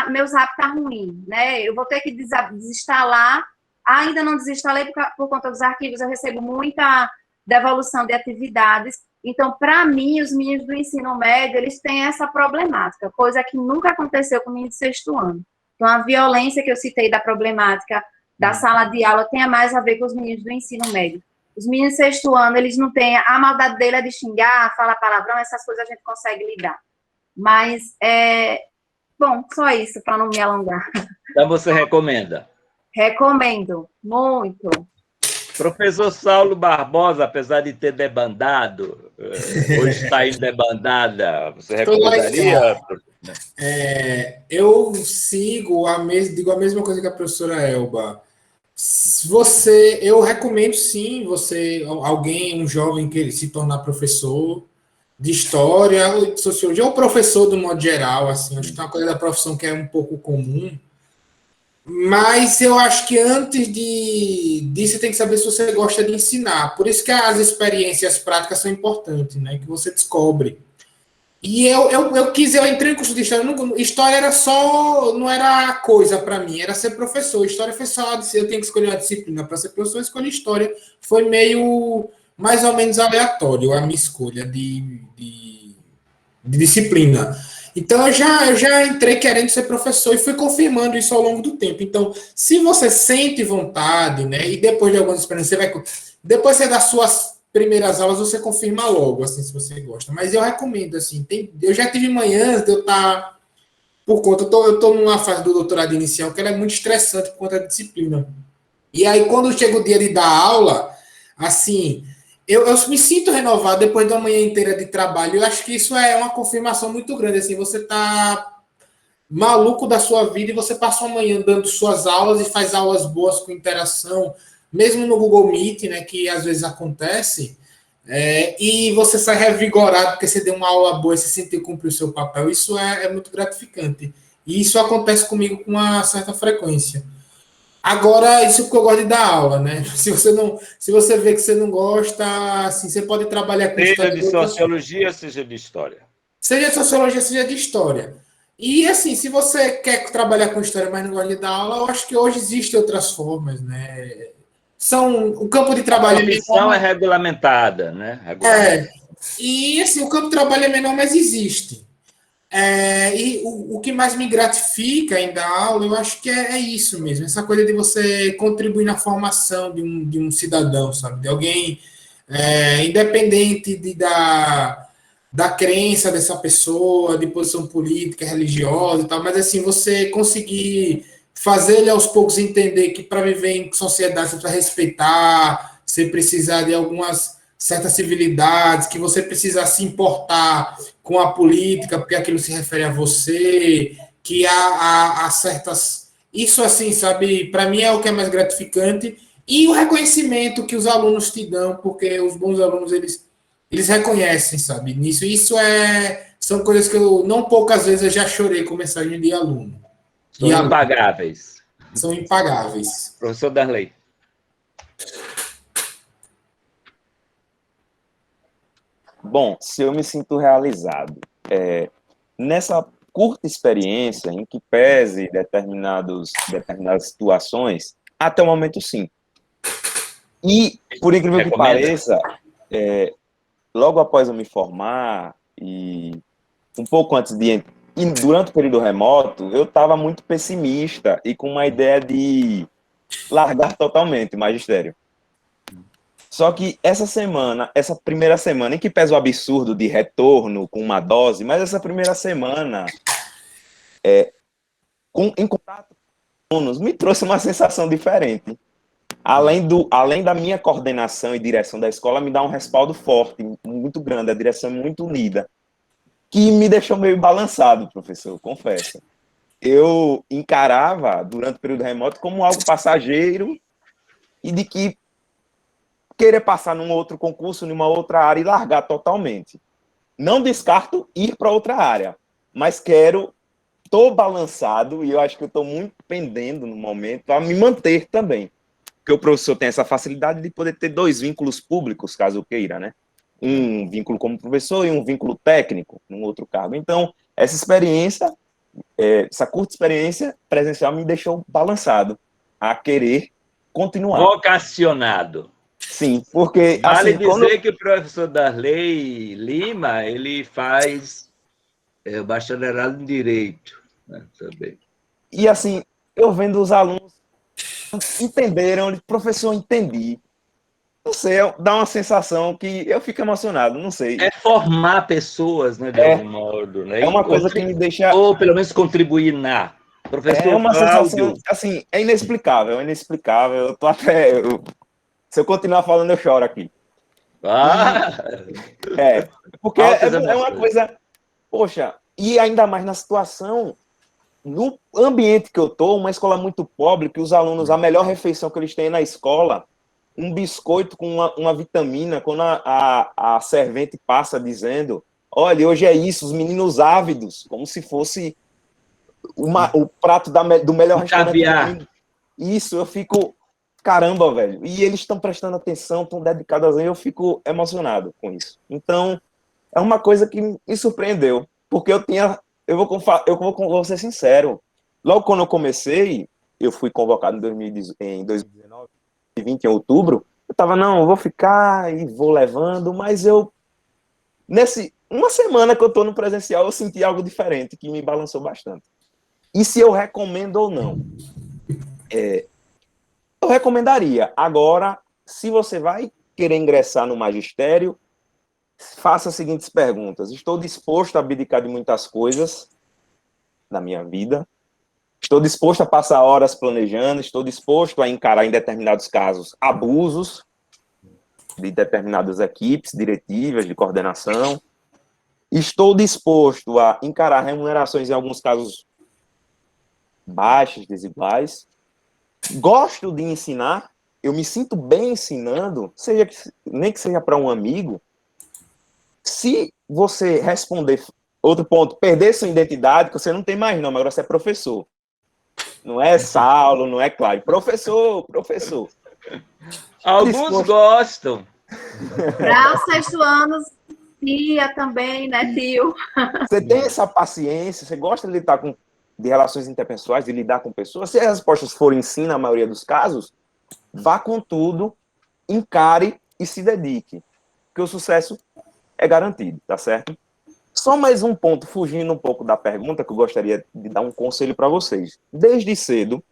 meu zap tá ruim, né, eu vou ter que desinstalar, ainda não desinstalei por conta dos arquivos, eu recebo muita devolução de atividades. Então, para mim, os meninos do ensino médio, eles têm essa problemática, coisa que nunca aconteceu com o menino do sexto ano. Então, a violência que eu citei da problemática da sala de aula tem mais a ver com os meninos do ensino médio. Os meninos do sexto ano, eles não têm... A maldade dele é de xingar, falar palavrão, essas coisas a gente consegue lidar. Mas, bom, só isso, para não me alongar. Então, você recomenda? Recomendo, muito. Professor Saulo Barbosa, apesar de ter debandado, hoje está em debandada, você recomendaria? Eu sigo digo a mesma coisa que a professora Elba. Eu recomendo sim, um jovem que se tornar professor de história, de sociologia, ou professor do modo geral, assim, acho que é uma coisa da profissão que é um pouco comum. Mas eu acho que antes disso você tem que saber se você gosta de ensinar. Por isso que as experiências práticas são importantes, né? Que você descobre. E eu entrei no curso de história. História não era coisa para mim, era ser professor. História foi só, eu tenho que escolher uma disciplina para ser professor, eu escolhi história. Foi meio, mais ou menos aleatório a minha escolha de disciplina. Então, eu já entrei querendo ser professor e fui confirmando isso ao longo do tempo. Então, se você sente vontade, né, e depois de algumas experiências, depois das suas primeiras aulas, você confirma logo, assim, se você gosta. Mas eu recomendo, assim, eu já tive manhãs de eu estar, por conta, eu estou numa fase do doutorado inicial que ela é muito estressante por conta da disciplina. E aí, quando chega o dia de dar aula, assim... Eu me sinto renovado depois de uma manhã inteira de trabalho. Eu acho que isso é uma confirmação muito grande. Assim, você tá maluco da sua vida e você passa uma manhã dando suas aulas e faz aulas boas com interação, mesmo no Google Meet, né, que às vezes acontece, e você sai revigorado porque você deu uma aula boa e se sentiu cumprir o seu papel. Isso é muito gratificante. E isso acontece comigo com uma certa frequência. Agora, isso é porque eu gosto de dar aula, né? Se você vê que você não gosta, assim, você pode trabalhar com história. Seja de sociologia, seja de história. Seja de sociologia, seja de história. E, assim, se você quer trabalhar com história, mas não gosta de dar aula, eu acho que hoje existem outras formas, né? O campo de trabalho... A missão é regulamentada, né? E, assim, o campo de trabalho é menor, mas existe. E o que mais me gratifica em dar aula, eu acho que é isso mesmo, essa coisa de você contribuir na formação de um cidadão, sabe? De alguém, independente da crença dessa pessoa, de posição política, religiosa e tal, mas assim, você conseguir fazer ele aos poucos entender que para viver em sociedade você precisa respeitar, você precisa de algumas certas civilidades, que você precisa se importar com a política, porque aquilo se refere a você, que há certas... Isso, assim, sabe, para mim é o que é mais gratificante, e o reconhecimento que os alunos te dão, porque os bons alunos, eles reconhecem, sabe, nisso. Isso são coisas que não poucas vezes eu já chorei com mensagem de aluno. São impagáveis. São impagáveis. Professor Darley. Bom, se eu me sinto realizado nessa curta experiência, em que pese determinadas situações, até o momento, sim. E, por incrível que pareça, logo após eu me formar, e um pouco antes e durante o período remoto, eu estava muito pessimista e com uma ideia de largar totalmente o magistério. Só que essa primeira semana, em que pesa o absurdo de retorno com uma dose, mas essa primeira semana, em contato com alunos, me trouxe uma sensação diferente. Além da minha coordenação e direção da escola, me dá um respaldo forte, muito grande, a direção é muito unida, que me deixou meio balançado, professor, confesso. eu encarava, durante o período remoto, como algo passageiro e de que querer passar num outro concurso, numa outra área e largar totalmente. Não descarto ir para outra área, mas estou balançado e eu acho que eu estou muito pendendo no momento a me manter também. Porque o professor tem essa facilidade de poder ter 2 vínculos públicos, caso queira, né? Um vínculo como professor e um vínculo técnico, num outro cargo. Então, essa experiência, essa curta experiência presencial me deixou balançado a querer continuar. Vocacionado. Sim, porque... Vale assim, dizer que o professor Darley Lima, ele faz o bacharelado em Direito, né, também. E assim, eu vendo os alunos entenderam, professor, entendi. Não sei, dá uma sensação que eu fico emocionado, não sei. É formar pessoas, né, de algum modo, né? É uma coisa que me deixa... Ou pelo menos contribuir na. É Professor uma sensação, Cláudio. assim, é inexplicável, é inexplicável. Eu tô até... se eu continuar falando, eu choro aqui. Ah, Porque altas é uma emoções. coisa... Poxa, e ainda mais na situação, no ambiente que eu tô, uma escola muito pobre, que os alunos, a melhor refeição que eles têm na escola, um biscoito com uma vitamina, quando a servente passa dizendo, olha, hoje é isso, os meninos ávidos, como se fosse o prato do melhor restaurante do Caviar. mundo. Isso, eu fico, caramba, velho. E eles estão prestando atenção, estão dedicados a eu fico emocionado com isso. Então, é uma coisa que me surpreendeu, porque vou ser sincero, logo quando eu comecei, eu fui convocado em 2019, 2020, em outubro, eu tava, não, eu vou ficar e vou levando, mas uma semana que eu tô no presencial, eu senti algo diferente, que me balançou bastante. E se eu recomendo ou não? Eu recomendaria. Agora, se você vai querer ingressar no magistério, faça as seguintes perguntas. Estou disposto a abdicar de muitas coisas na minha vida? Estou disposto a passar horas planejando? Estou disposto a encarar, em determinados casos, abusos de determinadas equipes diretivas, de coordenação? Estou disposto a encarar remunerações, em alguns casos, baixas, desiguais? Gosto de ensinar? Eu me sinto bem ensinando, nem que seja para um amigo? Se você responder... Outro ponto, perder sua identidade, que você não tem mais não, mas agora você é professor. Não é Saulo, não é Cláudio. Professor. Alguns gostam. Para os 6º anos, tia também, né, tio? Você tem essa paciência, você gosta de lidar de relações interpessoais, de lidar com pessoas. Se as respostas forem sim, na maioria dos casos, vá com tudo, encare e se dedique. Porque o sucesso é garantido, tá certo? Só mais um ponto, fugindo um pouco da pergunta, que eu gostaria de dar um conselho para vocês. Desde cedo,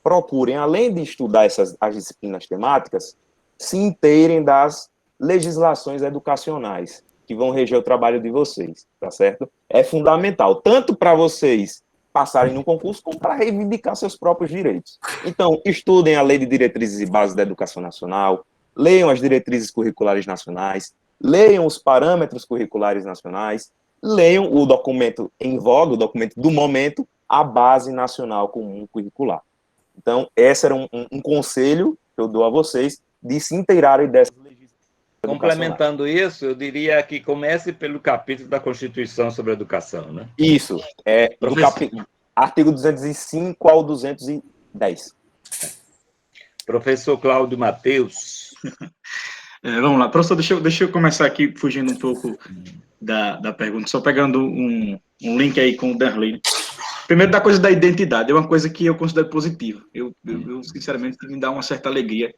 procurem, além de estudar as disciplinas temáticas, se inteirem das legislações educacionais que vão reger o trabalho de vocês, tá certo? É fundamental, tanto para vocês passarem no concurso, como para reivindicar seus próprios direitos. Então, estudem a Lei de Diretrizes e Bases da Educação Nacional, leiam as diretrizes curriculares nacionais, leiam os parâmetros curriculares nacionais, leiam o documento em voga, o documento do momento, a Base Nacional Comum Curricular. Então, esse era um conselho que eu dou a vocês, de se inteirarem dessas legislações. Complementando isso, eu diria que comece pelo capítulo da Constituição sobre a educação, né? Isso, do artigo 205 ao 210. Professor Cláudio Matheus. Vamos lá, professor, deixa eu começar aqui, fugindo um pouco da pergunta, só pegando um link aí com o Darley. Primeiro, da coisa da identidade, é uma coisa que eu considero positiva. Eu sinceramente, me dá uma certa alegria.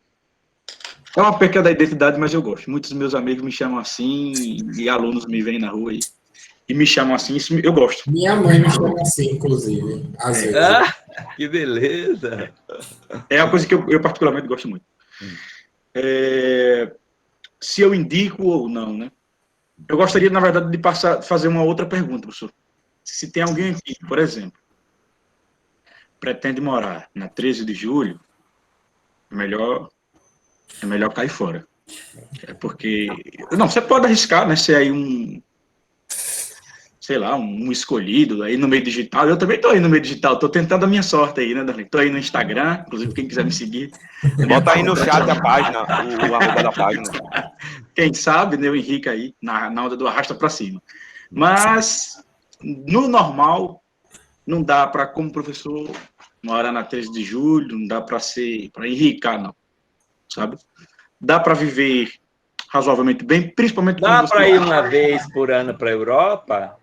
É uma perca da identidade, mas eu gosto. Muitos dos meus amigos me chamam assim, e alunos me veem na rua e me chamam assim, isso eu gosto. Minha mãe me chama assim, inclusive, às vezes. Ah, que beleza! É uma coisa que eu particularmente gosto muito. Se eu indico ou não, né? Eu gostaria, na verdade, de fazer uma outra pergunta, professor. Se tem alguém aqui, por exemplo, pretende morar na 13 de julho, é melhor cair fora. Porque... Não, você pode arriscar, né? Ser aí sei lá, um escolhido aí no meio digital. Eu também estou aí no meio digital, estou tentando a minha sorte aí, né, Darlene? Estou aí no Instagram, inclusive quem quiser me seguir. Bota aí no chat a página, o arroba da página. Quem sabe, né, o Henrique aí, na onda do arrasta para cima. Mas, no normal, não dá para, como professor, morar na 13 de julho, não dá para enricar, não, sabe? Dá para viver razoavelmente bem, principalmente quando Dá você... para ir uma vez por ano para a Europa?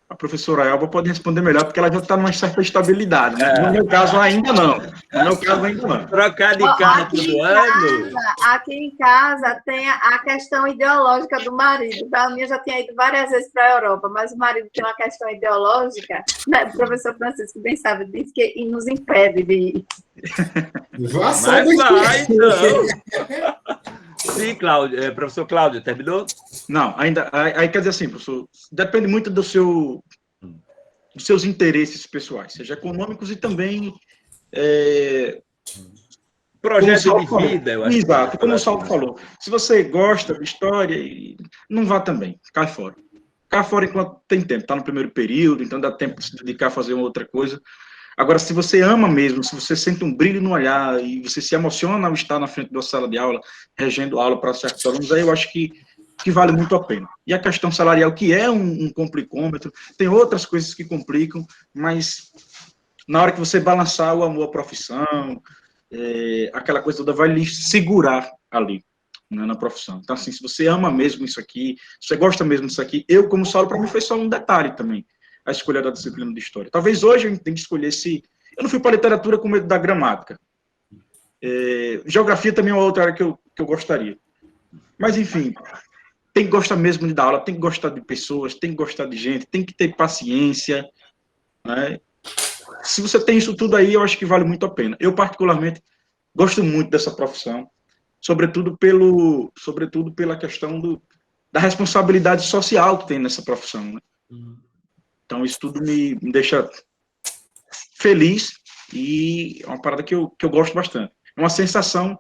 A professora Elba pode responder melhor, porque ela já está numa certa estabilidade, né? No meu caso, ainda não. No meu caso, ainda não. Trocar de carro todo ano? Aqui em casa tem a questão ideológica do marido. A minha já tinha ido várias vezes para a Europa, mas o marido tem uma questão ideológica, né? O professor Francisco bem sabe disso, que nos impede de ir. Mas vai, então. Sim, Cláudio. Professor Cláudio, terminou? Não, ainda. Aí quer dizer assim, professor, depende muito dos seus interesses pessoais, seja econômicos e também. Projeto de vida, eu acho. Exato, como o Saulo falou. Se você gosta de história, não vá também, cai fora. Cai fora enquanto tem tempo, está no primeiro período, então dá tempo de se dedicar a fazer uma outra coisa. Agora, se você ama mesmo, se você sente um brilho no olhar e você se emociona ao estar na frente da sala de aula, regendo aula para certos alunos, aí eu acho que vale muito a pena. E a questão salarial, que é um complicômetro, tem outras coisas que complicam, mas na hora que você balançar o amor à profissão, aquela coisa toda vai lhe segurar ali, né, na profissão. Então, assim, se você ama mesmo isso aqui, se você gosta mesmo disso aqui, eu, como Saulo, para mim foi só um detalhe também, a escolha da disciplina de História. Talvez hoje eu tenha que escolher se... Eu não fui para literatura com medo da gramática. Geografia também é uma outra área que eu gostaria. Mas, enfim, tem que gostar mesmo de dar aula, tem que gostar de pessoas, tem que gostar de gente, tem que ter paciência, né? Se você tem isso tudo aí, eu acho que vale muito a pena. Eu, particularmente, gosto muito dessa profissão, sobretudo pela questão da responsabilidade social que tem nessa profissão, né? Então, isso tudo me deixa feliz e é uma parada que eu gosto bastante. É uma sensação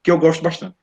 que eu gosto bastante.